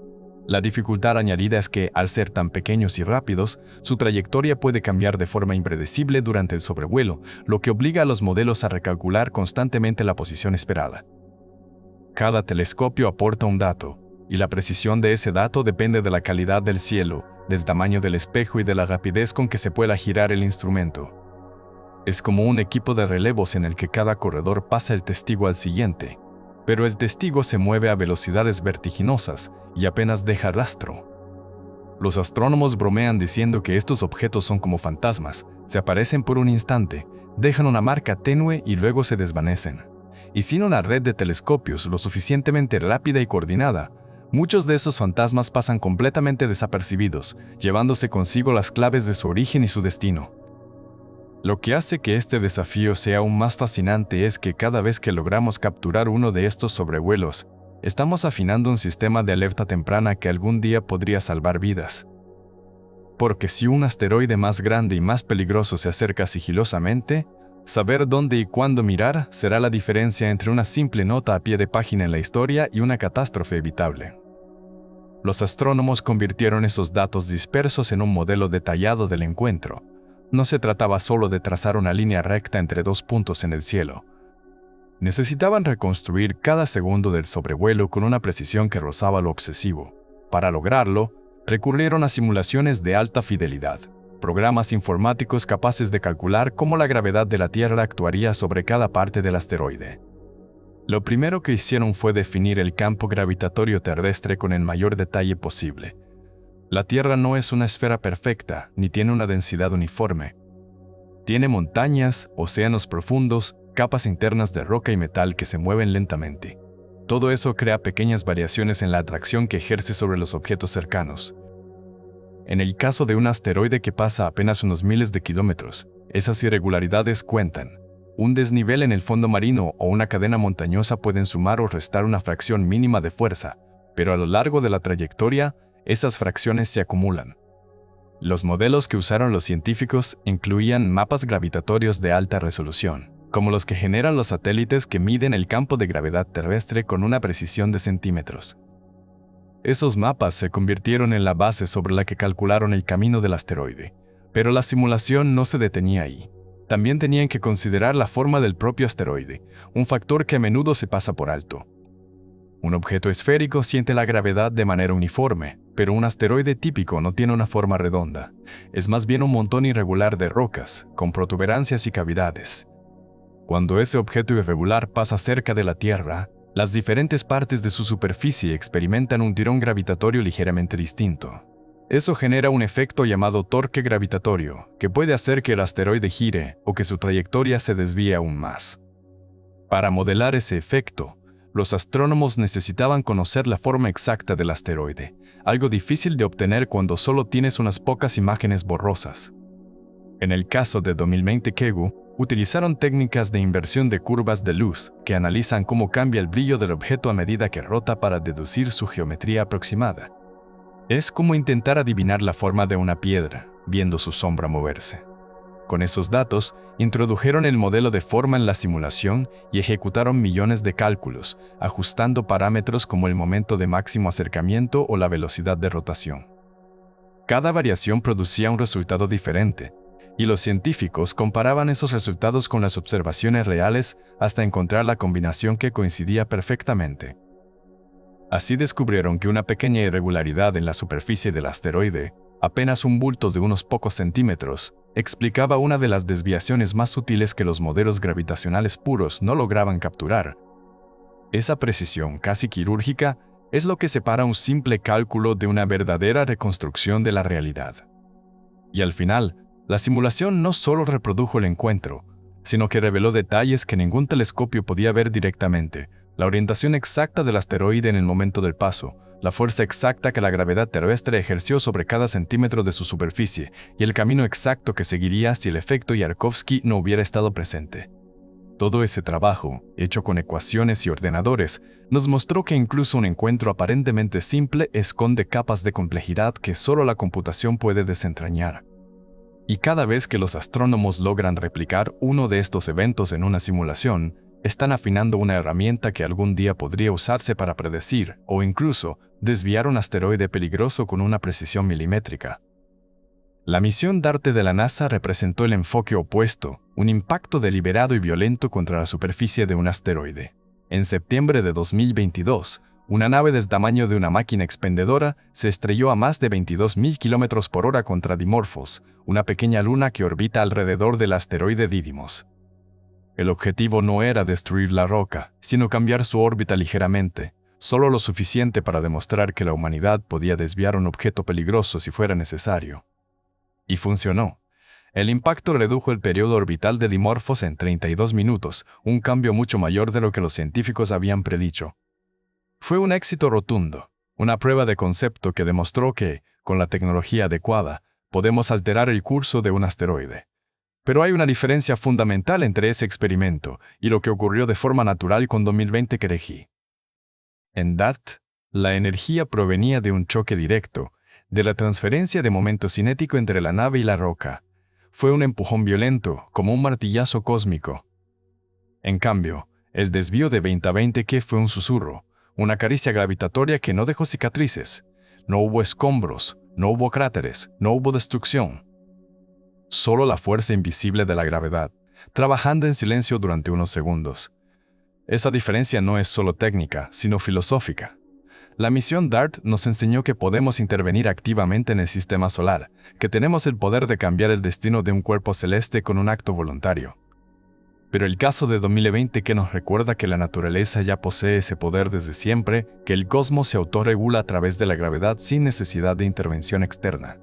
La dificultad añadida es que, al ser tan pequeños y rápidos, su trayectoria puede cambiar de forma impredecible durante el sobrevuelo, lo que obliga a los modelos a recalcular constantemente la posición esperada. Cada telescopio aporta un dato, y la precisión de ese dato depende de la calidad del cielo, del tamaño del espejo y de la rapidez con que se pueda girar el instrumento. Es como un equipo de relevos en el que cada corredor pasa el testigo al siguiente, pero el testigo se mueve a velocidades vertiginosas y apenas deja rastro. Los astrónomos bromean diciendo que estos objetos son como fantasmas, se aparecen por un instante, dejan una marca tenue y luego se desvanecen. Y sin una red de telescopios lo suficientemente rápida y coordinada, muchos de esos fantasmas pasan completamente desapercibidos, llevándose consigo las claves de su origen y su destino. Lo que hace que este desafío sea aún más fascinante es que cada vez que logramos capturar uno de estos sobrevuelos, estamos afinando un sistema de alerta temprana que algún día podría salvar vidas. Porque si un asteroide más grande y más peligroso se acerca sigilosamente, saber dónde y cuándo mirar será la diferencia entre una simple nota a pie de página en la historia y una catástrofe evitable. Los astrónomos convirtieron esos datos dispersos en un modelo detallado del encuentro. No se trataba solo de trazar una línea recta entre dos puntos en el cielo. Necesitaban reconstruir cada segundo del sobrevuelo con una precisión que rozaba lo obsesivo. Para lograrlo, recurrieron a simulaciones de alta fidelidad, programas informáticos capaces de calcular cómo la gravedad de la Tierra actuaría sobre cada parte del asteroide. Lo primero que hicieron fue definir el campo gravitatorio terrestre con el mayor detalle posible. La Tierra no es una esfera perfecta, ni tiene una densidad uniforme. Tiene montañas, océanos profundos, capas internas de roca y metal que se mueven lentamente. Todo eso crea pequeñas variaciones en la atracción que ejerce sobre los objetos cercanos. En el caso de un asteroide que pasa a apenas unos miles de kilómetros, esas irregularidades cuentan. Un desnivel en el fondo marino o una cadena montañosa pueden sumar o restar una fracción mínima de fuerza, pero a lo largo de la trayectoria, esas fracciones se acumulan. Los modelos que usaron los científicos incluían mapas gravitatorios de alta resolución, como los que generan los satélites que miden el campo de gravedad terrestre con una precisión de centímetros. Esos mapas se convirtieron en la base sobre la que calcularon el camino del asteroide, pero la simulación no se detenía ahí. También tenían que considerar la forma del propio asteroide, un factor que a menudo se pasa por alto. Un objeto esférico siente la gravedad de manera uniforme, pero un asteroide típico no tiene una forma redonda. Es más bien un montón irregular de rocas, con protuberancias y cavidades. Cuando ese objeto irregular pasa cerca de la Tierra, las diferentes partes de su superficie experimentan un tirón gravitatorio ligeramente distinto. Eso genera un efecto llamado torque gravitatorio, que puede hacer que el asteroide gire o que su trayectoria se desvíe aún más. Para modelar ese efecto, los astrónomos necesitaban conocer la forma exacta del asteroide, algo difícil de obtener cuando solo tienes unas pocas imágenes borrosas. En el caso de 2020 KEGU, utilizaron técnicas de inversión de curvas de luz que analizan cómo cambia el brillo del objeto a medida que rota para deducir su geometría aproximada. Es como intentar adivinar la forma de una piedra, viendo su sombra moverse. Con esos datos, introdujeron el modelo de forma en la simulación y ejecutaron millones de cálculos, ajustando parámetros como el momento de máximo acercamiento o la velocidad de rotación. Cada variación producía un resultado diferente, y los científicos comparaban esos resultados con las observaciones reales hasta encontrar la combinación que coincidía perfectamente. Así descubrieron que una pequeña irregularidad en la superficie del asteroide, apenas un bulto de unos pocos centímetros, explicaba una de las desviaciones más sutiles que los modelos gravitacionales puros no lograban capturar. Esa precisión casi quirúrgica es lo que separa un simple cálculo de una verdadera reconstrucción de la realidad. Y al final, la simulación no solo reprodujo el encuentro, sino que reveló detalles que ningún telescopio podía ver directamente: la orientación exacta del asteroide en el momento del paso, la fuerza exacta que la gravedad terrestre ejerció sobre cada centímetro de su superficie y el camino exacto que seguiría si el efecto Yarkovsky no hubiera estado presente. Todo ese trabajo, hecho con ecuaciones y ordenadores, nos mostró que incluso un encuentro aparentemente simple esconde capas de complejidad que solo la computación puede desentrañar. Y cada vez que los astrónomos logran replicar uno de estos eventos en una simulación, están afinando una herramienta que algún día podría usarse para predecir o incluso desviar un asteroide peligroso con una precisión milimétrica. La misión DART de la NASA representó el enfoque opuesto, un impacto deliberado y violento contra la superficie de un asteroide. En septiembre de 2022, una nave del tamaño de una máquina expendedora se estrelló a más de 22.000 km/h contra Dimorphos, una pequeña luna que orbita alrededor del asteroide Didymos. El objetivo no era destruir la roca, sino cambiar su órbita ligeramente, solo lo suficiente para demostrar que la humanidad podía desviar un objeto peligroso si fuera necesario. Y funcionó. El impacto redujo el periodo orbital de Dimorphos en 32 minutos, un cambio mucho mayor de lo que los científicos habían predicho. Fue un éxito rotundo, una prueba de concepto que demostró que, con la tecnología adecuada, podemos alterar el curso de un asteroide. Pero hay una diferencia fundamental entre ese experimento y lo que ocurrió de forma natural con 2020 Kelechi. En DART, la energía provenía de un choque directo, de la transferencia de momento cinético entre la nave y la roca. Fue un empujón violento, como un martillazo cósmico. En cambio, el desvío de 2020 K fue un susurro, una caricia gravitatoria que no dejó cicatrices. No hubo escombros, no hubo cráteres, no hubo destrucción. Solo la fuerza invisible de la gravedad, trabajando en silencio durante unos segundos. Esa diferencia no es solo técnica, sino filosófica. La misión DART nos enseñó que podemos intervenir activamente en el sistema solar, que tenemos el poder de cambiar el destino de un cuerpo celeste con un acto voluntario. Pero el caso de 2020 que nos recuerda que la naturaleza ya posee ese poder desde siempre, que el cosmos se autorregula a través de la gravedad sin necesidad de intervención externa.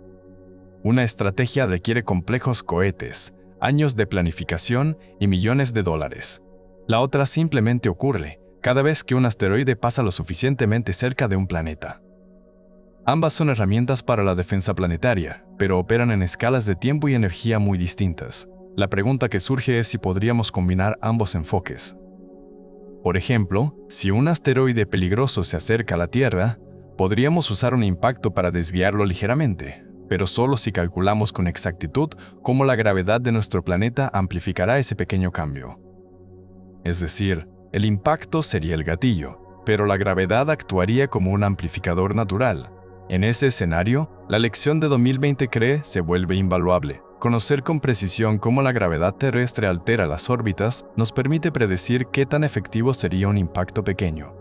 Una estrategia requiere complejos cohetes, años de planificación y millones de dólares. La otra simplemente ocurre cada vez que un asteroide pasa lo suficientemente cerca de un planeta. Ambas son herramientas para la defensa planetaria, pero operan en escalas de tiempo y energía muy distintas. La pregunta que surge es si podríamos combinar ambos enfoques. Por ejemplo, si un asteroide peligroso se acerca a la Tierra, podríamos usar un impacto para desviarlo ligeramente, pero solo si calculamos con exactitud cómo la gravedad de nuestro planeta amplificará ese pequeño cambio. Es decir, el impacto sería el gatillo, pero la gravedad actuaría como un amplificador natural. En ese escenario, la lección de 2020 se vuelve invaluable. Conocer con precisión cómo la gravedad terrestre altera las órbitas nos permite predecir qué tan efectivo sería un impacto pequeño.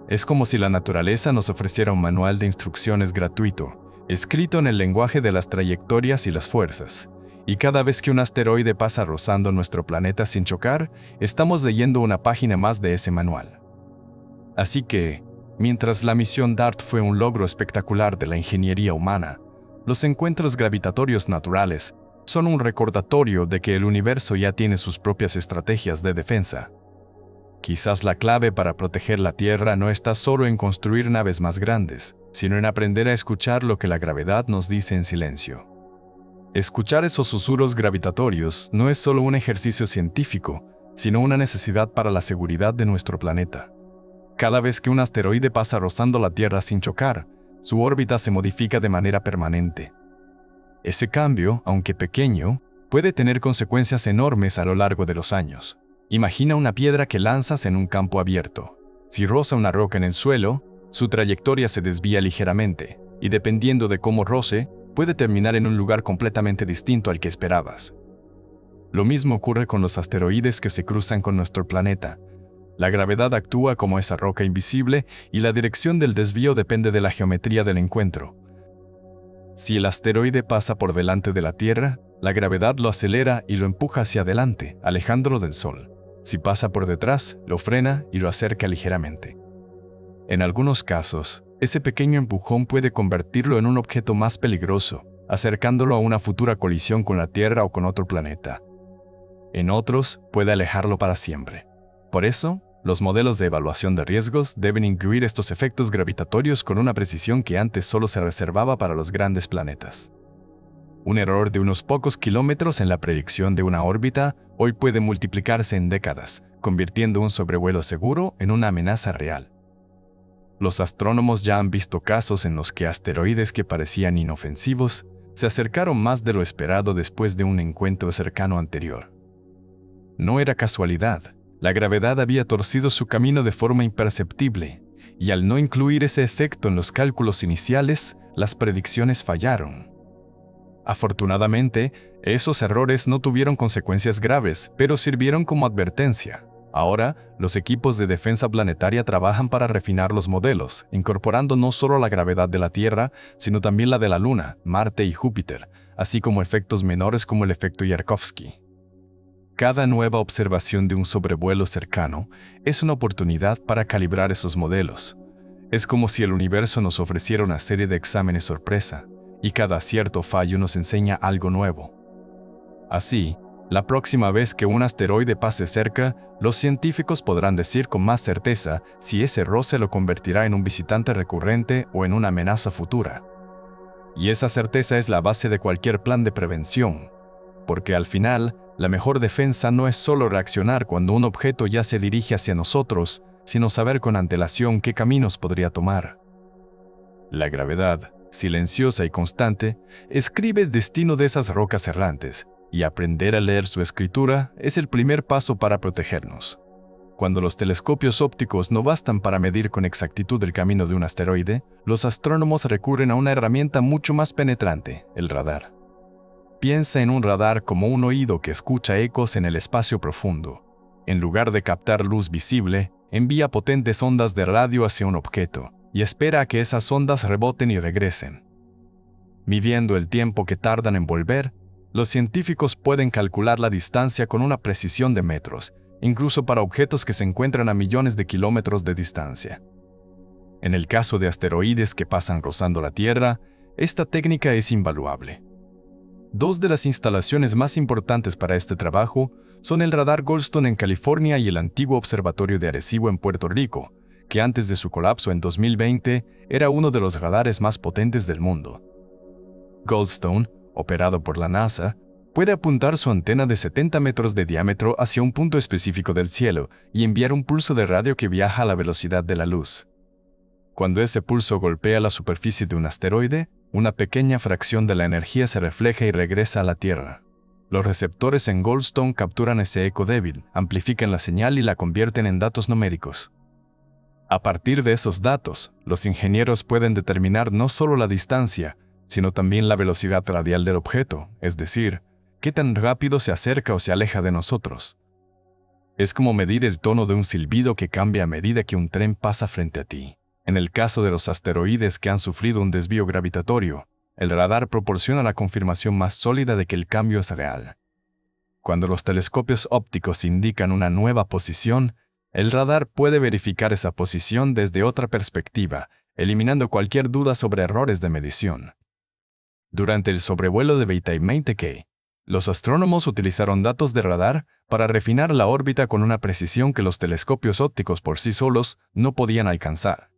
Es como si la naturaleza nos ofreciera un manual de instrucciones gratuito, escrito en el lenguaje de las trayectorias y las fuerzas. Y cada vez que un asteroide pasa rozando nuestro planeta sin chocar, estamos leyendo una página más de ese manual. Así que, mientras la misión DART fue un logro espectacular de la ingeniería humana, los encuentros gravitatorios naturales son un recordatorio de que el universo ya tiene sus propias estrategias de defensa. Quizás la clave para proteger la Tierra no está solo en construir naves más grandes, sino en aprender a escuchar lo que la gravedad nos dice en silencio. Escuchar esos susurros gravitatorios no es solo un ejercicio científico, sino una necesidad para la seguridad de nuestro planeta. Cada vez que un asteroide pasa rozando la Tierra sin chocar, su órbita se modifica de manera permanente. Ese cambio, aunque pequeño, puede tener consecuencias enormes a lo largo de los años. Imagina una piedra que lanzas en un campo abierto. Si roza una roca en el suelo, su trayectoria se desvía ligeramente, y dependiendo de cómo roce, puede terminar en un lugar completamente distinto al que esperabas. Lo mismo ocurre con los asteroides que se cruzan con nuestro planeta. La gravedad actúa como esa roca invisible y la dirección del desvío depende de la geometría del encuentro. Si el asteroide pasa por delante de la Tierra, la gravedad lo acelera y lo empuja hacia adelante, alejándolo del Sol. Si pasa por detrás, lo frena y lo acerca ligeramente. En algunos casos, ese pequeño empujón puede convertirlo en un objeto más peligroso, acercándolo a una futura colisión con la Tierra o con otro planeta. En otros, puede alejarlo para siempre. Por eso, los modelos de evaluación de riesgos deben incluir estos efectos gravitatorios con una precisión que antes solo se reservaba para los grandes planetas. Un error de unos pocos kilómetros en la predicción de una órbita hoy puede multiplicarse en décadas, convirtiendo un sobrevuelo seguro en una amenaza real. Los astrónomos ya han visto casos en los que asteroides que parecían inofensivos se acercaron más de lo esperado después de un encuentro cercano anterior. No era casualidad, La gravedad había torcido su camino de forma imperceptible, y al no incluir ese efecto en los cálculos iniciales, las predicciones fallaron. Afortunadamente, esos errores no tuvieron consecuencias graves, pero sirvieron como advertencia. Ahora, los equipos de defensa planetaria trabajan para refinar los modelos, incorporando no solo la gravedad de la Tierra, sino también la de la Luna, Marte y Júpiter, así como efectos menores como el efecto Yarkovsky. Cada nueva observación de un sobrevuelo cercano es una oportunidad para calibrar esos modelos. Es como si el universo nos ofreciera una serie de exámenes sorpresa, y cada acierto o fallo nos enseña algo nuevo. Así, la próxima vez que un asteroide pase cerca, los científicos podrán decir con más certeza si ese roce lo convertirá en un visitante recurrente o en una amenaza futura. Y esa certeza es la base de cualquier plan de prevención, porque al final, la mejor defensa no es solo reaccionar cuando un objeto ya se dirige hacia nosotros, sino saber con antelación qué caminos podría tomar. La gravedad, silenciosa y constante, escribe el destino de esas rocas errantes, y aprender a leer su escritura es el primer paso para protegernos. Cuando los telescopios ópticos no bastan para medir con exactitud el camino de un asteroide, los astrónomos recurren a una herramienta mucho más penetrante, el radar. Piensa en un radar como un oído que escucha ecos en el espacio profundo. En lugar de captar luz visible, envía potentes ondas de radio hacia un objeto y espera a que esas ondas reboten y regresen. Midiendo el tiempo que tardan en volver, los científicos pueden calcular la distancia con una precisión de metros, incluso para objetos que se encuentran a millones de kilómetros de distancia. En el caso de asteroides que pasan rozando la Tierra, esta técnica es invaluable. Dos de las instalaciones más importantes para este trabajo son el radar Goldstone en California y el antiguo observatorio de Arecibo en Puerto Rico, que antes de su colapso en 2020 era uno de los radares más potentes del mundo. Goldstone, operado por la NASA, puede apuntar su antena de 70 metros de diámetro hacia un punto específico del cielo y enviar un pulso de radio que viaja a la velocidad de la luz. Cuando ese pulso golpea la superficie de un asteroide, una pequeña fracción de la energía se refleja y regresa a la Tierra. Los receptores en Goldstone capturan ese eco débil, amplifican la señal y la convierten en datos numéricos. A partir de esos datos, los ingenieros pueden determinar no solo la distancia, sino también la velocidad radial del objeto, es decir, qué tan rápido se acerca o se aleja de nosotros. Es como medir el tono de un silbido que cambia a medida que un tren pasa frente a ti. En el caso de los asteroides que han sufrido un desvío gravitatorio, el radar proporciona la confirmación más sólida de que el cambio es real. Cuando los telescopios ópticos indican una nueva posición, el radar puede verificar esa posición desde otra perspectiva, eliminando cualquier duda sobre errores de medición. Durante el sobrevuelo de Beitaimeinte, los astrónomos utilizaron datos de radar para refinar la órbita con una precisión que los telescopios ópticos por sí solos no podían alcanzar.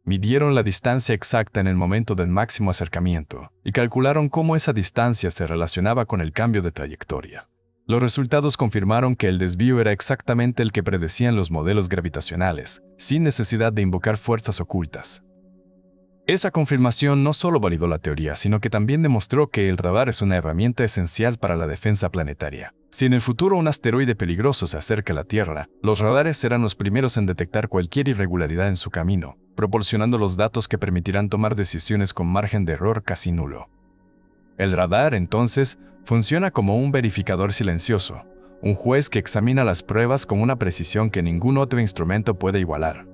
Midieron la distancia exacta en el momento del máximo acercamiento y calcularon cómo esa distancia se relacionaba con el cambio de trayectoria. Los resultados confirmaron que el desvío era exactamente el que predecían los modelos gravitacionales, sin necesidad de invocar fuerzas ocultas. Esa confirmación no solo validó la teoría, sino que también demostró que el radar es una herramienta esencial para la defensa planetaria. Si en el futuro un asteroide peligroso se acerca a la Tierra, los radares serán los primeros en detectar cualquier irregularidad en su camino, proporcionando los datos que permitirán tomar decisiones con margen de error casi nulo. El radar, entonces, funciona como un verificador silencioso, un juez que examina las pruebas con una precisión que ningún otro instrumento puede igualar.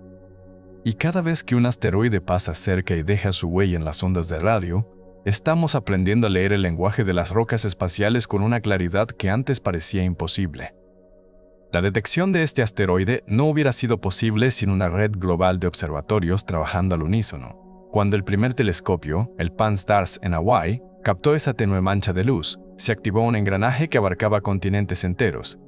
Y cada vez que un asteroide pasa cerca y deja su huella en las ondas de radio, estamos aprendiendo a leer el lenguaje de las rocas espaciales con una claridad que antes parecía imposible. La detección de este asteroide no hubiera sido posible sin una red global de observatorios trabajando al unísono. Cuando el primer telescopio, el Pan-STARRS en Hawái, captó esa tenue mancha de luz, se activó un engranaje que abarcaba continentes enteros.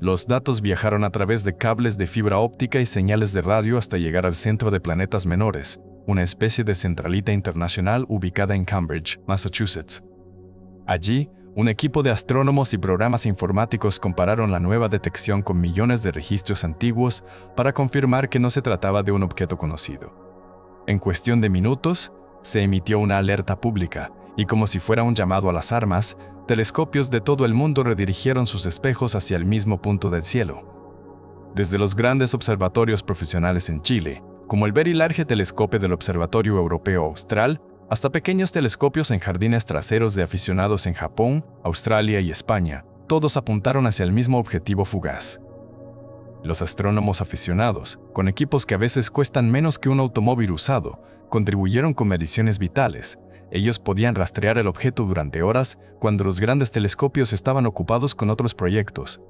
Los datos viajaron a través de cables de fibra óptica y señales de radio hasta llegar al Centro de Planetas Menores, una especie de centralita internacional ubicada en Cambridge, Massachusetts. Allí, un equipo de astrónomos y programas informáticos compararon la nueva detección con millones de registros antiguos para confirmar que no se trataba de un objeto conocido. En cuestión de minutos, se emitió una alerta pública, y como si fuera un llamado a las armas, telescopios de todo el mundo redirigieron sus espejos hacia el mismo punto del cielo. Desde los grandes observatorios profesionales en Chile, como el Very Large Telescope del Observatorio Europeo Austral, hasta pequeños telescopios en jardines traseros de aficionados en Japón, Australia y España, todos apuntaron hacia el mismo objetivo fugaz. Los astrónomos aficionados, con equipos que a veces cuestan menos que un automóvil usado, contribuyeron con mediciones vitales. Ellos podían rastrear el objeto durante horas cuando los grandes telescopios estaban ocupados con otros proyectos.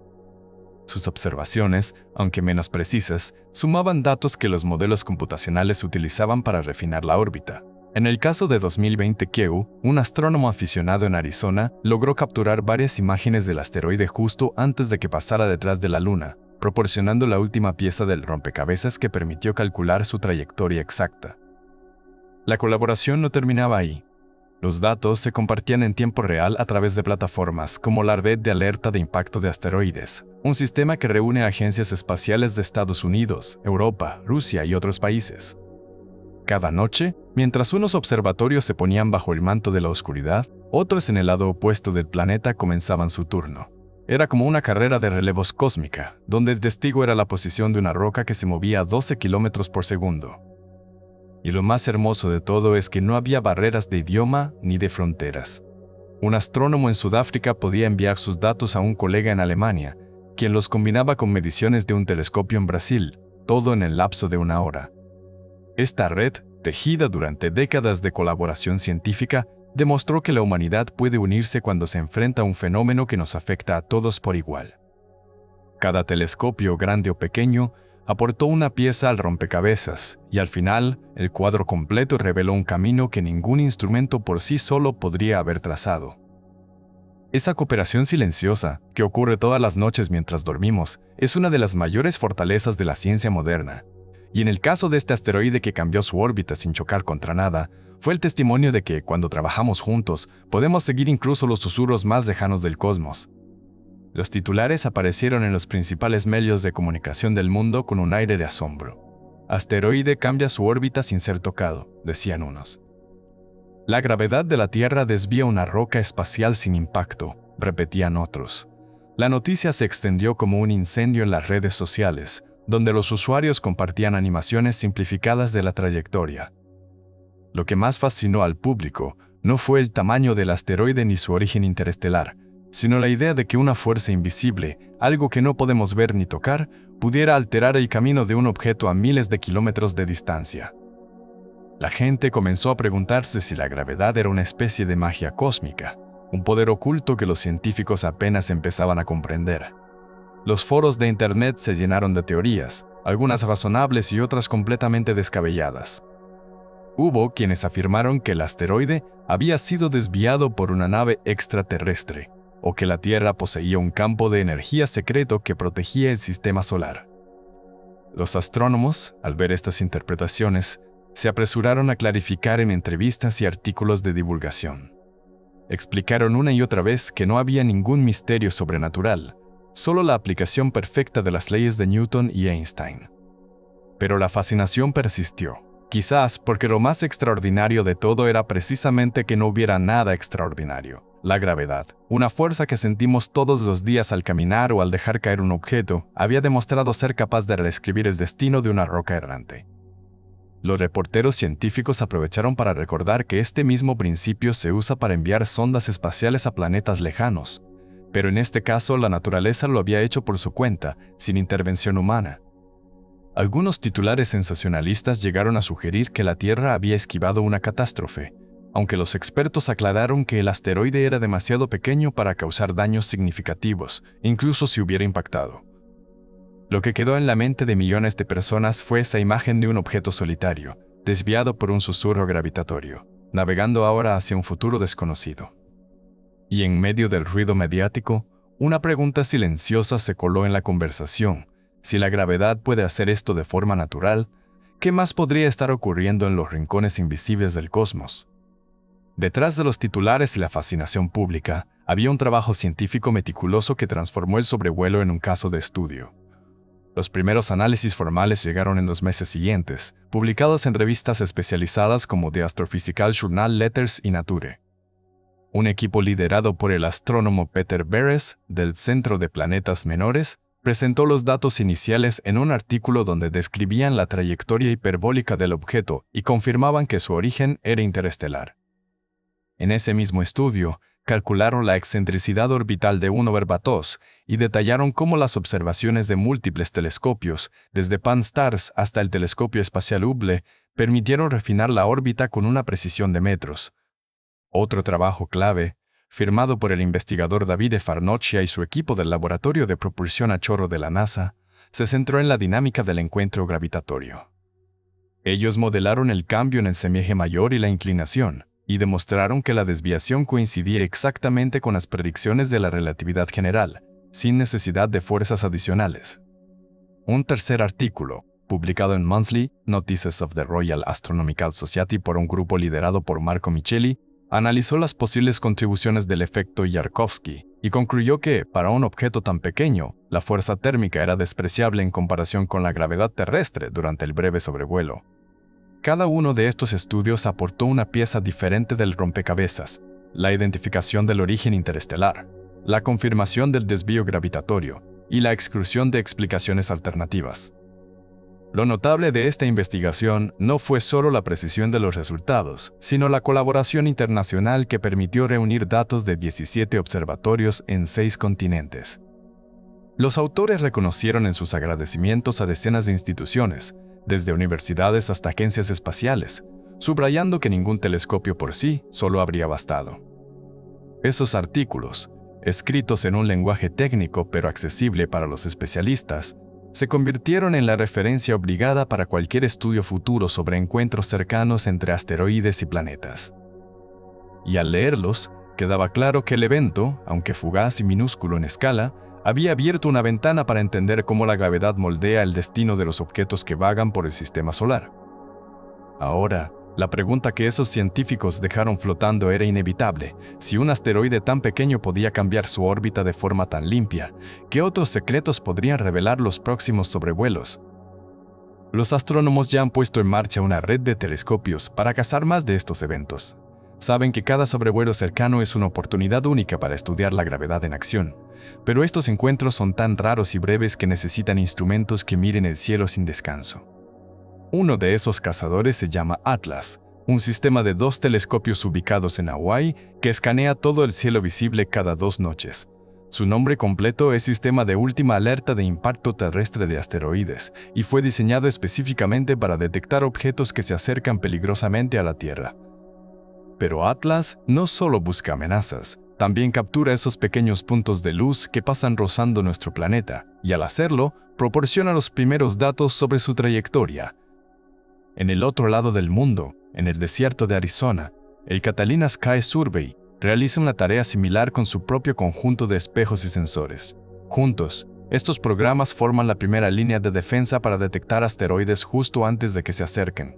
Sus observaciones, aunque menos precisas, sumaban datos que los modelos computacionales utilizaban para refinar la órbita. En el caso de 2020, Kew, un astrónomo aficionado en Arizona, logró capturar varias imágenes del asteroide justo antes de que pasara detrás de la Luna, proporcionando la última pieza del rompecabezas que permitió calcular su trayectoria exacta. La colaboración no terminaba ahí. Los datos se compartían en tiempo real a través de plataformas como la Red de Alerta de Impacto de Asteroides, un sistema que reúne a agencias espaciales de Estados Unidos, Europa, Rusia y otros países. Cada noche, mientras unos observatorios se ponían bajo el manto de la oscuridad, otros en el lado opuesto del planeta comenzaban su turno. Era como una carrera de relevos cósmica, donde el testigo era la posición de una roca que se movía a 12 kilómetros por segundo. Y lo más hermoso de todo es que no había barreras de idioma ni de fronteras. Un astrónomo en Sudáfrica podía enviar sus datos a un colega en Alemania, quien los combinaba con mediciones de un telescopio en Brasil, todo en el lapso de una hora. Esta red, tejida durante décadas de colaboración científica, demostró que la humanidad puede unirse cuando se enfrenta a un fenómeno que nos afecta a todos por igual. Cada telescopio, grande o pequeño, aportó una pieza al rompecabezas, y al final, el cuadro completo reveló un camino que ningún instrumento por sí solo podría haber trazado. Esa cooperación silenciosa, que ocurre todas las noches mientras dormimos, es una de las mayores fortalezas de la ciencia moderna. Y en el caso de este asteroide que cambió su órbita sin chocar contra nada, fue el testimonio de que, cuando trabajamos juntos, podemos seguir incluso los susurros más lejanos del cosmos. Los titulares aparecieron en los principales medios de comunicación del mundo con un aire de asombro. Asteroide cambia su órbita sin ser tocado, decían unos. La gravedad de la Tierra desvía una roca espacial sin impacto, repetían otros. La noticia se extendió como un incendio en las redes sociales, donde los usuarios compartían animaciones simplificadas de la trayectoria. Lo que más fascinó al público no fue el tamaño del asteroide ni su origen interestelar, sino la idea de que una fuerza invisible, algo que no podemos ver ni tocar, pudiera alterar el camino de un objeto a miles de kilómetros de distancia. La gente comenzó a preguntarse si la gravedad era una especie de magia cósmica, un poder oculto que los científicos apenas empezaban a comprender. Los foros de Internet se llenaron de teorías, algunas razonables y otras completamente descabelladas. Hubo quienes afirmaron que el asteroide había sido desviado por una nave extraterrestre, o que la Tierra poseía un campo de energía secreto que protegía el sistema solar. Los astrónomos, al ver estas interpretaciones, se apresuraron a clarificar en entrevistas y artículos de divulgación. Explicaron una y otra vez que no había ningún misterio sobrenatural, solo la aplicación perfecta de las leyes de Newton y Einstein. Pero la fascinación persistió, quizás porque lo más extraordinario de todo era precisamente que no hubiera nada extraordinario. La gravedad, una fuerza que sentimos todos los días al caminar o al dejar caer un objeto, había demostrado ser capaz de reescribir el destino de una roca errante. Los reporteros científicos aprovecharon para recordar que este mismo principio se usa para enviar sondas espaciales a planetas lejanos, pero en este caso la naturaleza lo había hecho por su cuenta, sin intervención humana. Algunos titulares sensacionalistas llegaron a sugerir que la Tierra había esquivado una catástrofe, aunque los expertos aclararon que el asteroide era demasiado pequeño para causar daños significativos, incluso si hubiera impactado. Lo que quedó en la mente de millones de personas fue esa imagen de un objeto solitario, desviado por un susurro gravitatorio, navegando ahora hacia un futuro desconocido. Y en medio del ruido mediático, una pregunta silenciosa se coló en la conversación. Si la gravedad puede hacer esto de forma natural, ¿qué más podría estar ocurriendo en los rincones invisibles del cosmos? Detrás de los titulares y la fascinación pública, había un trabajo científico meticuloso que transformó el sobrevuelo en un caso de estudio. Los primeros análisis formales llegaron en los meses siguientes, publicados en revistas especializadas como The Astrophysical Journal Letters y Nature. Un equipo liderado por el astrónomo Peter Beres, del Centro de Planetas Menores, presentó los datos iniciales en un artículo donde describían la trayectoria hiperbólica del objeto y confirmaban que su origen era interestelar. En ese mismo estudio, calcularon la excentricidad orbital de 1/2 y detallaron cómo las observaciones de múltiples telescopios, desde Pan-STARRS hasta el telescopio espacial Hubble, permitieron refinar la órbita con una precisión de metros. Otro trabajo clave, firmado por el investigador Davide Farnocchia y su equipo del Laboratorio de Propulsión a Chorro de la NASA, se centró en la dinámica del encuentro gravitatorio. Ellos modelaron el cambio en el semieje mayor y la inclinación, y demostraron que la desviación coincidía exactamente con las predicciones de la relatividad general, sin necesidad de fuerzas adicionales. Un tercer artículo, publicado en Monthly Notices of the Royal Astronomical Society por un grupo liderado por Marco Micheli, analizó las posibles contribuciones del efecto Yarkovsky y concluyó que, para un objeto tan pequeño, la fuerza térmica era despreciable en comparación con la gravedad terrestre durante el breve sobrevuelo. Cada uno de estos estudios aportó una pieza diferente del rompecabezas: la identificación del origen interestelar, la confirmación del desvío gravitatorio y la exclusión de explicaciones alternativas. Lo notable de esta investigación no fue solo la precisión de los resultados, sino la colaboración internacional que permitió reunir datos de 17 observatorios en 6 continentes. Los autores reconocieron en sus agradecimientos a decenas de instituciones, desde universidades hasta agencias espaciales, subrayando que ningún telescopio por sí solo habría bastado. Esos artículos, escritos en un lenguaje técnico pero accesible para los especialistas, se convirtieron en la referencia obligada para cualquier estudio futuro sobre encuentros cercanos entre asteroides y planetas. Y al leerlos, quedaba claro que el evento, aunque fugaz y minúsculo en escala, había abierto una ventana para entender cómo la gravedad moldea el destino de los objetos que vagan por el sistema solar. Ahora, la pregunta que esos científicos dejaron flotando era inevitable: si un asteroide tan pequeño podía cambiar su órbita de forma tan limpia, ¿qué otros secretos podrían revelar los próximos sobrevuelos? Los astrónomos ya han puesto en marcha una red de telescopios para cazar más de estos eventos. Saben que cada sobrevuelo cercano es una oportunidad única para estudiar la gravedad en acción, pero estos encuentros son tan raros y breves que necesitan instrumentos que miren el cielo sin descanso. Uno de esos cazadores se llama Atlas, un sistema de 2 telescopios ubicados en Hawái que escanea todo el cielo visible cada 2 noches. Su nombre completo es Sistema de Última Alerta de Impacto Terrestre de Asteroides y fue diseñado específicamente para detectar objetos que se acercan peligrosamente a la Tierra. Pero Atlas no solo busca amenazas, también captura esos pequeños puntos de luz que pasan rozando nuestro planeta, y al hacerlo, proporciona los primeros datos sobre su trayectoria. En el otro lado del mundo, en el desierto de Arizona, el Catalina Sky Survey realiza una tarea similar con su propio conjunto de espejos y sensores. Juntos, estos programas forman la primera línea de defensa para detectar asteroides justo antes de que se acerquen.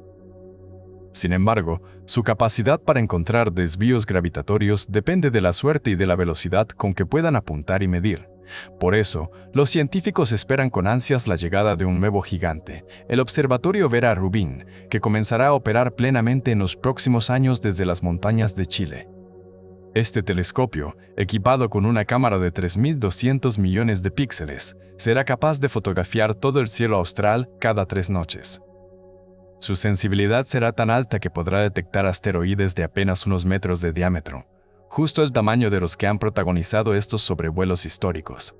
Sin embargo, su capacidad para encontrar desvíos gravitatorios depende de la suerte y de la velocidad con que puedan apuntar y medir. Por eso, los científicos esperan con ansias la llegada de un nuevo gigante, el Observatorio Vera Rubin, que comenzará a operar plenamente en los próximos años desde las montañas de Chile. Este telescopio, equipado con una cámara de 3.200 millones de píxeles, será capaz de fotografiar todo el cielo austral cada 3 noches. Su sensibilidad será tan alta que podrá detectar asteroides de apenas unos metros de diámetro, justo el tamaño de los que han protagonizado estos sobrevuelos históricos.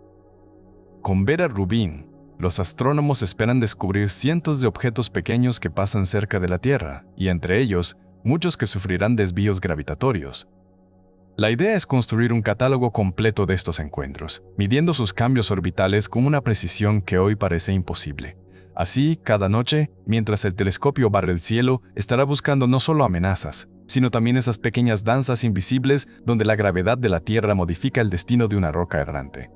Con Vera Rubin, los astrónomos esperan descubrir cientos de objetos pequeños que pasan cerca de la Tierra, y entre ellos, muchos que sufrirán desvíos gravitatorios. La idea es construir un catálogo completo de estos encuentros, midiendo sus cambios orbitales con una precisión que hoy parece imposible. Así, cada noche, mientras el telescopio barre el cielo, estará buscando no solo amenazas, sino también esas pequeñas danzas invisibles donde la gravedad de la Tierra modifica el destino de una roca errante.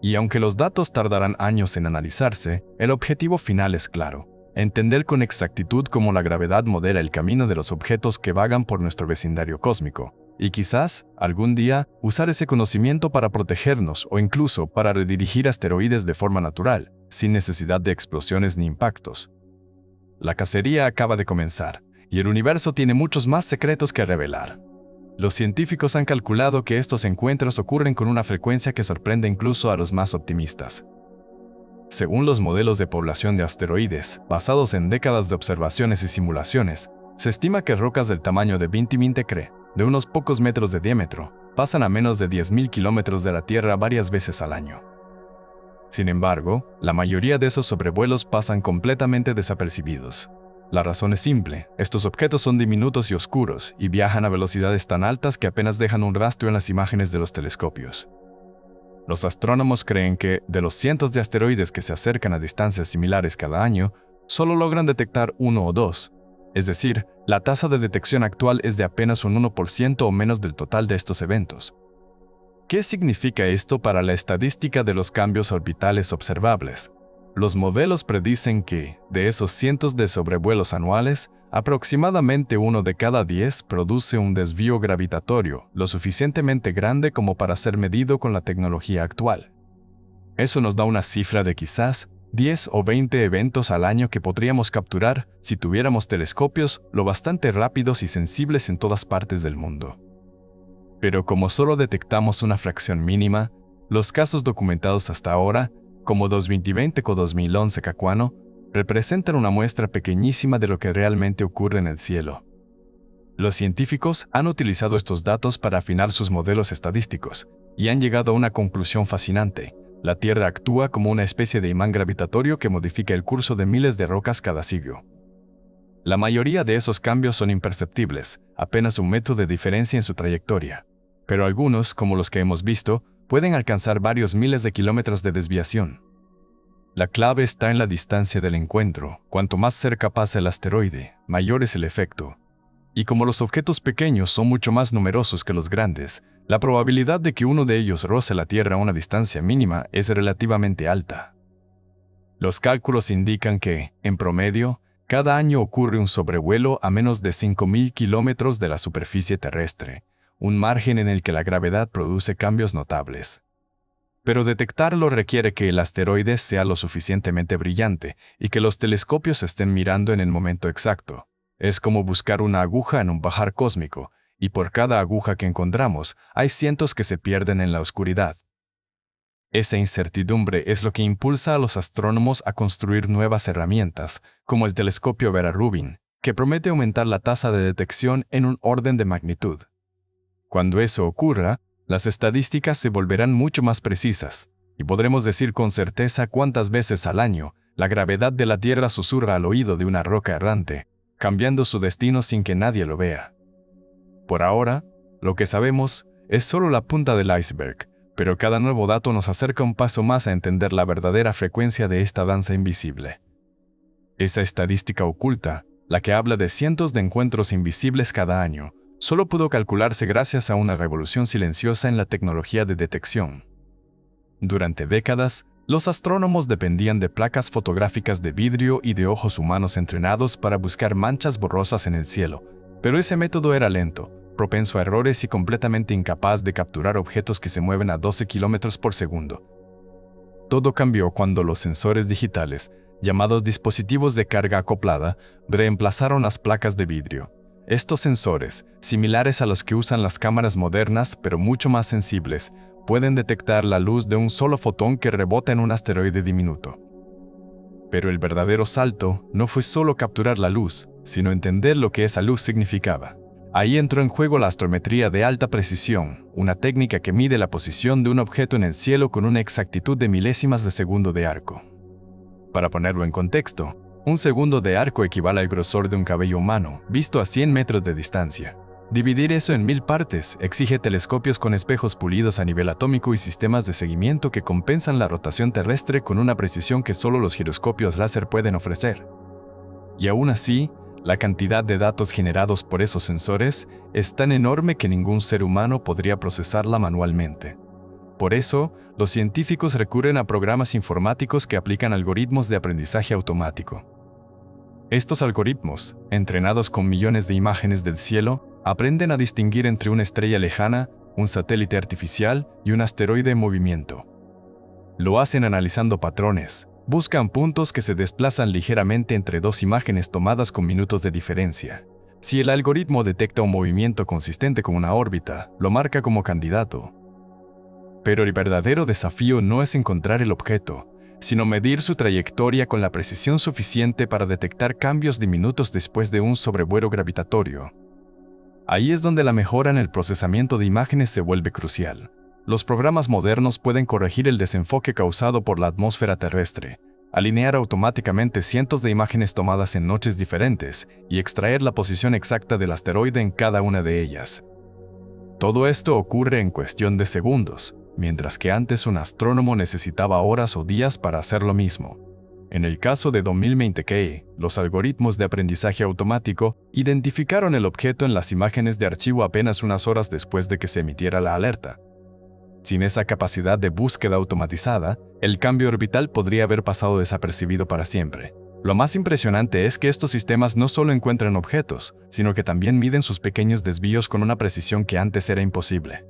Y aunque los datos tardarán años en analizarse, el objetivo final es claro: entender con exactitud cómo la gravedad modela el camino de los objetos que vagan por nuestro vecindario cósmico, y quizás, algún día, usar ese conocimiento para protegernos o incluso para redirigir asteroides de forma natural, sin necesidad de explosiones ni impactos. La cacería acaba de comenzar, y el universo tiene muchos más secretos que revelar. Los científicos han calculado que estos encuentros ocurren con una frecuencia que sorprende incluso a los más optimistas. Según los modelos de población de asteroides, basados en décadas de observaciones y simulaciones, se estima que rocas del tamaño de Vintimintecre, de unos pocos metros de diámetro, pasan a menos de 10.000 kilómetros de la Tierra varias veces al año. Sin embargo, la mayoría de esos sobrevuelos pasan completamente desapercibidos. La razón es simple: estos objetos son diminutos y oscuros, y viajan a velocidades tan altas que apenas dejan un rastro en las imágenes de los telescopios. Los astrónomos creen que, de los cientos de asteroides que se acercan a distancias similares cada año, solo logran detectar uno o dos. Es decir, la tasa de detección actual es de apenas un 1% o menos del total de estos eventos. ¿Qué significa esto para la estadística de los cambios orbitales observables? Los modelos predicen que, de esos cientos de sobrevuelos anuales, aproximadamente 1 de cada 10 produce un desvío gravitatorio lo suficientemente grande como para ser medido con la tecnología actual. Eso nos da una cifra de quizás 10 o 20 eventos al año que podríamos capturar si tuviéramos telescopios lo bastante rápidos y sensibles en todas partes del mundo. Pero como solo detectamos una fracción mínima, los casos documentados hasta ahora, como 2020 o 2011 Cacuano, representan una muestra pequeñísima de lo que realmente ocurre en el cielo. Los científicos han utilizado estos datos para afinar sus modelos estadísticos y han llegado a una conclusión fascinante. La Tierra actúa como una especie de imán gravitatorio que modifica el curso de miles de rocas cada siglo. La mayoría de esos cambios son imperceptibles, apenas un metro de diferencia en su trayectoria, pero algunos, como los que hemos visto, pueden alcanzar varios miles de kilómetros de desviación. La clave está en la distancia del encuentro. Cuanto más cerca pasa el asteroide, mayor es el efecto. Y como los objetos pequeños son mucho más numerosos que los grandes, la probabilidad de que uno de ellos roce la Tierra a una distancia mínima es relativamente alta. Los cálculos indican que, en promedio, cada año ocurre un sobrevuelo a menos de 5.000 kilómetros de la superficie terrestre, un margen en el que la gravedad produce cambios notables. Pero detectarlo requiere que el asteroide sea lo suficientemente brillante y que los telescopios estén mirando en el momento exacto. Es como buscar una aguja en un pajar cósmico, y por cada aguja que encontramos, hay cientos que se pierden en la oscuridad. Esa incertidumbre es lo que impulsa a los astrónomos a construir nuevas herramientas, como el telescopio Vera Rubin, que promete aumentar la tasa de detección en un orden de magnitud. Cuando eso ocurra, las estadísticas se volverán mucho más precisas, y podremos decir con certeza cuántas veces al año la gravedad de la Tierra susurra al oído de una roca errante, cambiando su destino sin que nadie lo vea. Por ahora, lo que sabemos es solo la punta del iceberg, pero cada nuevo dato nos acerca un paso más a entender la verdadera frecuencia de esta danza invisible. Esa estadística oculta, la que habla de cientos de encuentros invisibles cada año, solo pudo calcularse gracias a una revolución silenciosa en la tecnología de detección. Durante décadas, los astrónomos dependían de placas fotográficas de vidrio y de ojos humanos entrenados para buscar manchas borrosas en el cielo, pero ese método era lento, propenso a errores y completamente incapaz de capturar objetos que se mueven a 12 kilómetros por segundo. Todo cambió cuando los sensores digitales, llamados dispositivos de carga acoplada, reemplazaron las placas de vidrio. Estos sensores, similares a los que usan las cámaras modernas pero mucho más sensibles, pueden detectar la luz de un solo fotón que rebota en un asteroide diminuto. Pero el verdadero salto no fue solo capturar la luz, sino entender lo que esa luz significaba. Ahí entró en juego la astrometría de alta precisión, una técnica que mide la posición de un objeto en el cielo con una exactitud de milésimas de segundo de arco. Para ponerlo en contexto, un segundo de arco equivale al grosor de un cabello humano, visto a 100 metros de distancia. Dividir eso en 1000 partes exige telescopios con espejos pulidos a nivel atómico y sistemas de seguimiento que compensan la rotación terrestre con una precisión que solo los giroscopios láser pueden ofrecer. Y aún así, la cantidad de datos generados por esos sensores es tan enorme que ningún ser humano podría procesarla manualmente. Por eso, los científicos recurren a programas informáticos que aplican algoritmos de aprendizaje automático. Estos algoritmos, entrenados con millones de imágenes del cielo, aprenden a distinguir entre una estrella lejana, un satélite artificial y un asteroide en movimiento. Lo hacen analizando patrones, buscan puntos que se desplazan ligeramente entre dos imágenes tomadas con minutos de diferencia. Si el algoritmo detecta un movimiento consistente con una órbita, lo marca como candidato. Pero el verdadero desafío no es encontrar el objeto, sino medir su trayectoria con la precisión suficiente para detectar cambios diminutos después de un sobrevuelo gravitatorio. Ahí es donde la mejora en el procesamiento de imágenes se vuelve crucial. Los programas modernos pueden corregir el desenfoque causado por la atmósfera terrestre, alinear automáticamente cientos de imágenes tomadas en noches diferentes y extraer la posición exacta del asteroide en cada una de ellas. Todo esto ocurre en cuestión de segundos, mientras que antes un astrónomo necesitaba horas o días para hacer lo mismo. En el caso de 2020K, los algoritmos de aprendizaje automático identificaron el objeto en las imágenes de archivo apenas unas horas después de que se emitiera la alerta. Sin esa capacidad de búsqueda automatizada, el cambio orbital podría haber pasado desapercibido para siempre. Lo más impresionante es que estos sistemas no solo encuentran objetos, sino que también miden sus pequeños desvíos con una precisión que antes era imposible.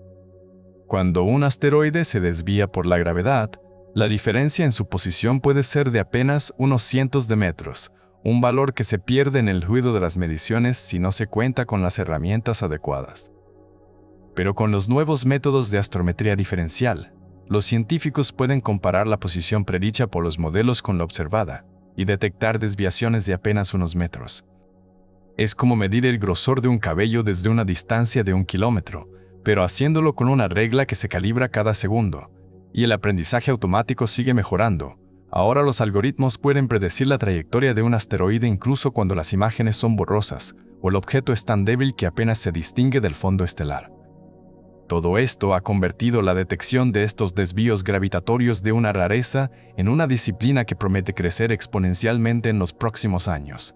Cuando un asteroide se desvía por la gravedad, la diferencia en su posición puede ser de apenas unos cientos de metros, un valor que se pierde en el ruido de las mediciones si no se cuenta con las herramientas adecuadas. Pero con los nuevos métodos de astrometría diferencial, los científicos pueden comparar la posición predicha por los modelos con la observada y detectar desviaciones de apenas unos metros. Es como medir el grosor de un cabello desde una distancia de 1 kilómetro, pero haciéndolo con una regla que se calibra cada segundo, y el aprendizaje automático sigue mejorando. Ahora los algoritmos pueden predecir la trayectoria de un asteroide incluso cuando las imágenes son borrosas o el objeto es tan débil que apenas se distingue del fondo estelar. Todo esto ha convertido la detección de estos desvíos gravitatorios de una rareza en una disciplina que promete crecer exponencialmente en los próximos años.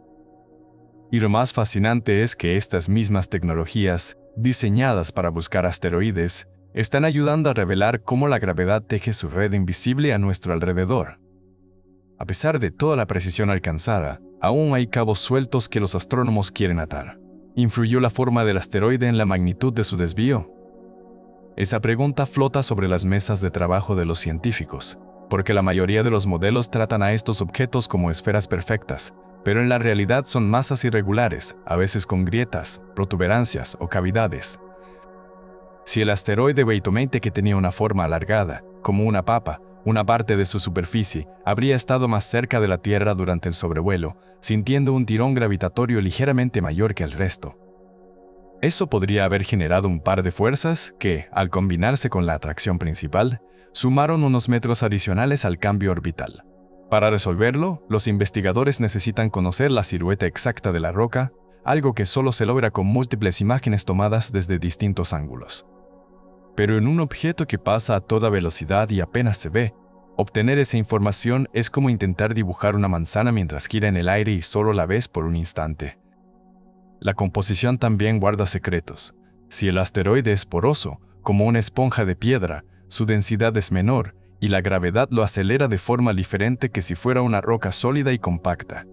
Y lo más fascinante es que estas mismas tecnologías, diseñadas para buscar asteroides, están ayudando a revelar cómo la gravedad teje su red invisible a nuestro alrededor. A pesar de toda la precisión alcanzada, aún hay cabos sueltos que los astrónomos quieren atar. ¿Influyó la forma del asteroide en la magnitud de su desvío? Esa pregunta flota sobre las mesas de trabajo de los científicos, porque la mayoría de los modelos tratan a estos objetos como esferas perfectas, pero en la realidad son masas irregulares, a veces con grietas, protuberancias o cavidades. Si el asteroide Beidoumente, que tenía una forma alargada, como una papa, una parte de su superficie habría estado más cerca de la Tierra durante el sobrevuelo, sintiendo un tirón gravitatorio ligeramente mayor que el resto. Eso podría haber generado un par de fuerzas que, al combinarse con la atracción principal, sumaron unos metros adicionales al cambio orbital. Para resolverlo, los investigadores necesitan conocer la silueta exacta de la roca, algo que solo se logra con múltiples imágenes tomadas desde distintos ángulos. Pero en un objeto que pasa a toda velocidad y apenas se ve, obtener esa información es como intentar dibujar una manzana mientras gira en el aire y solo la ves por un instante. La composición también guarda secretos. Si el asteroide es poroso, como una esponja de piedra, su densidad es menor y la gravedad lo acelera de forma diferente que si fuera una roca sólida y compacta.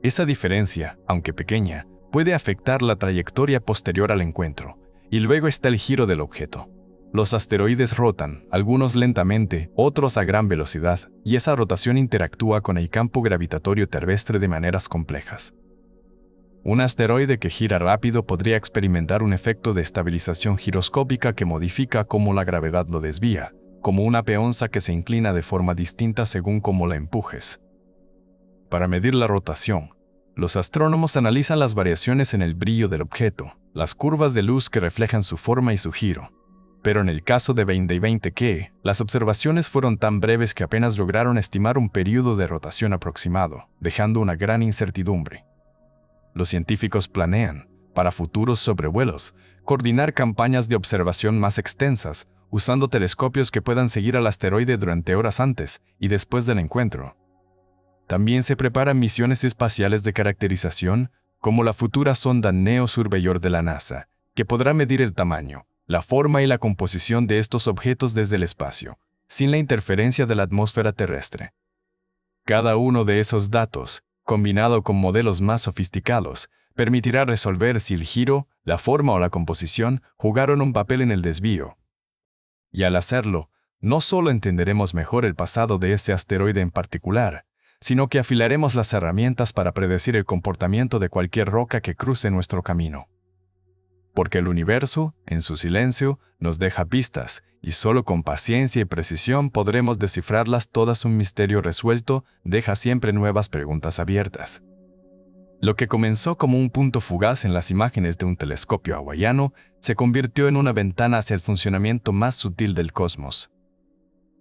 Esa diferencia, aunque pequeña, puede afectar la trayectoria posterior al encuentro, y luego está el giro del objeto. Los asteroides rotan, algunos lentamente, otros a gran velocidad, y esa rotación interactúa con el campo gravitatorio terrestre de maneras complejas. Un asteroide que gira rápido podría experimentar un efecto de estabilización giroscópica que modifica cómo la gravedad lo desvía, como una peonza que se inclina de forma distinta según cómo la empujes. Para medir la rotación, los astrónomos analizan las variaciones en el brillo del objeto, las curvas de luz que reflejan su forma y su giro. Pero en el caso de 2020K, las observaciones fueron tan breves que apenas lograron estimar un periodo de rotación aproximado, dejando una gran incertidumbre. Los científicos planean, para futuros sobrevuelos, coordinar campañas de observación más extensas, usando telescopios que puedan seguir al asteroide durante horas antes y después del encuentro. También se preparan misiones espaciales de caracterización, como la futura sonda NEO Surveyor de la NASA, que podrá medir el tamaño, la forma y la composición de estos objetos desde el espacio, sin la interferencia de la atmósfera terrestre. Cada uno de esos datos, combinado con modelos más sofisticados, permitirá resolver si el giro, la forma o la composición jugaron un papel en el desvío. Y al hacerlo, no solo entenderemos mejor el pasado de ese asteroide en particular, sino que afilaremos las herramientas para predecir el comportamiento de cualquier roca que cruce nuestro camino. Porque el universo, en su silencio, nos deja pistas, y solo con paciencia y precisión podremos descifrarlas todas. Un misterio resuelto deja siempre nuevas preguntas abiertas. Lo que comenzó como un punto fugaz en las imágenes de un telescopio hawaiano se convirtió en una ventana hacia el funcionamiento más sutil del cosmos.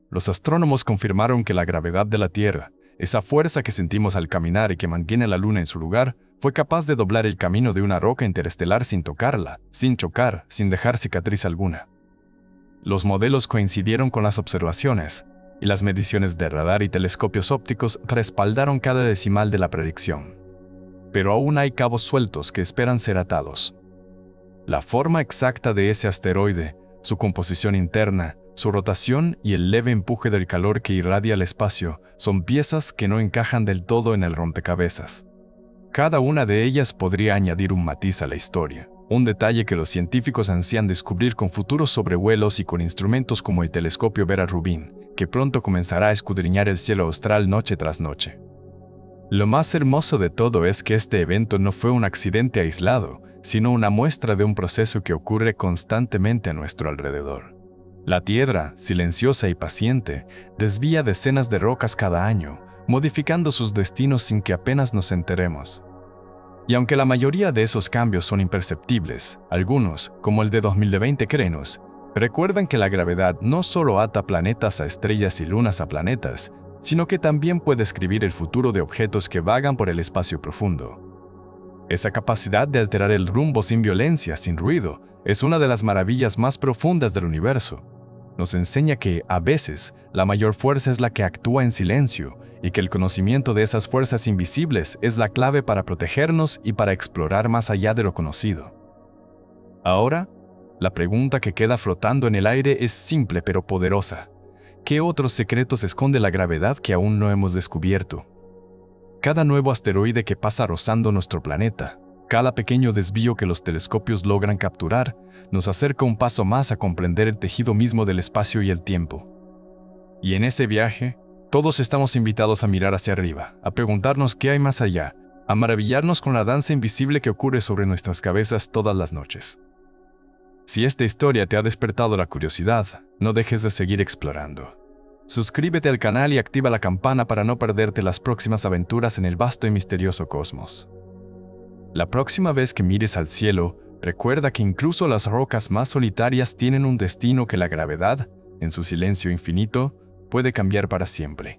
Los astrónomos confirmaron que la gravedad de la Tierra, esa fuerza que sentimos al caminar y que mantiene la Luna en su lugar, fue capaz de doblar el camino de una roca interestelar sin tocarla, sin chocar, sin dejar cicatriz alguna. Los modelos coincidieron con las observaciones, y las mediciones de radar y telescopios ópticos respaldaron cada decimal de la predicción. Pero aún hay cabos sueltos que esperan ser atados. La forma exacta de ese asteroide, su composición interna, su rotación y el leve empuje del calor que irradia el espacio son piezas que no encajan del todo en el rompecabezas. Cada una de ellas podría añadir un matiz a la historia, un detalle que los científicos ansían descubrir con futuros sobrevuelos y con instrumentos como el telescopio Vera Rubin, que pronto comenzará a escudriñar el cielo austral noche tras noche. Lo más hermoso de todo es que este evento no fue un accidente aislado, sino una muestra de un proceso que ocurre constantemente a nuestro alrededor. La Tierra, silenciosa y paciente, desvía decenas de rocas cada año, modificando sus destinos sin que apenas nos enteremos. Y aunque la mayoría de esos cambios son imperceptibles, algunos, como el de 2020 Crenos, recuerdan que la gravedad no solo ata planetas a estrellas y lunas a planetas, sino que también puede escribir el futuro de objetos que vagan por el espacio profundo. Esa capacidad de alterar el rumbo sin violencia, sin ruido, es una de las maravillas más profundas del universo. Nos enseña que, a veces, la mayor fuerza es la que actúa en silencio, y que el conocimiento de esas fuerzas invisibles es la clave para protegernos y para explorar más allá de lo conocido. Ahora, la pregunta que queda flotando en el aire es simple pero poderosa. ¿Qué otros secretos esconde la gravedad que aún no hemos descubierto? Cada nuevo asteroide que pasa rozando nuestro planeta, cada pequeño desvío que los telescopios logran capturar, nos acerca un paso más a comprender el tejido mismo del espacio y el tiempo. Y en ese viaje, todos estamos invitados a mirar hacia arriba, a preguntarnos qué hay más allá, a maravillarnos con la danza invisible que ocurre sobre nuestras cabezas todas las noches. Si esta historia te ha despertado la curiosidad, no dejes de seguir explorando. Suscríbete al canal y activa la campana para no perderte las próximas aventuras en el vasto y misterioso cosmos. La próxima vez que mires al cielo, recuerda que incluso las rocas más solitarias tienen un destino que la gravedad, en su silencio infinito, puede cambiar para siempre.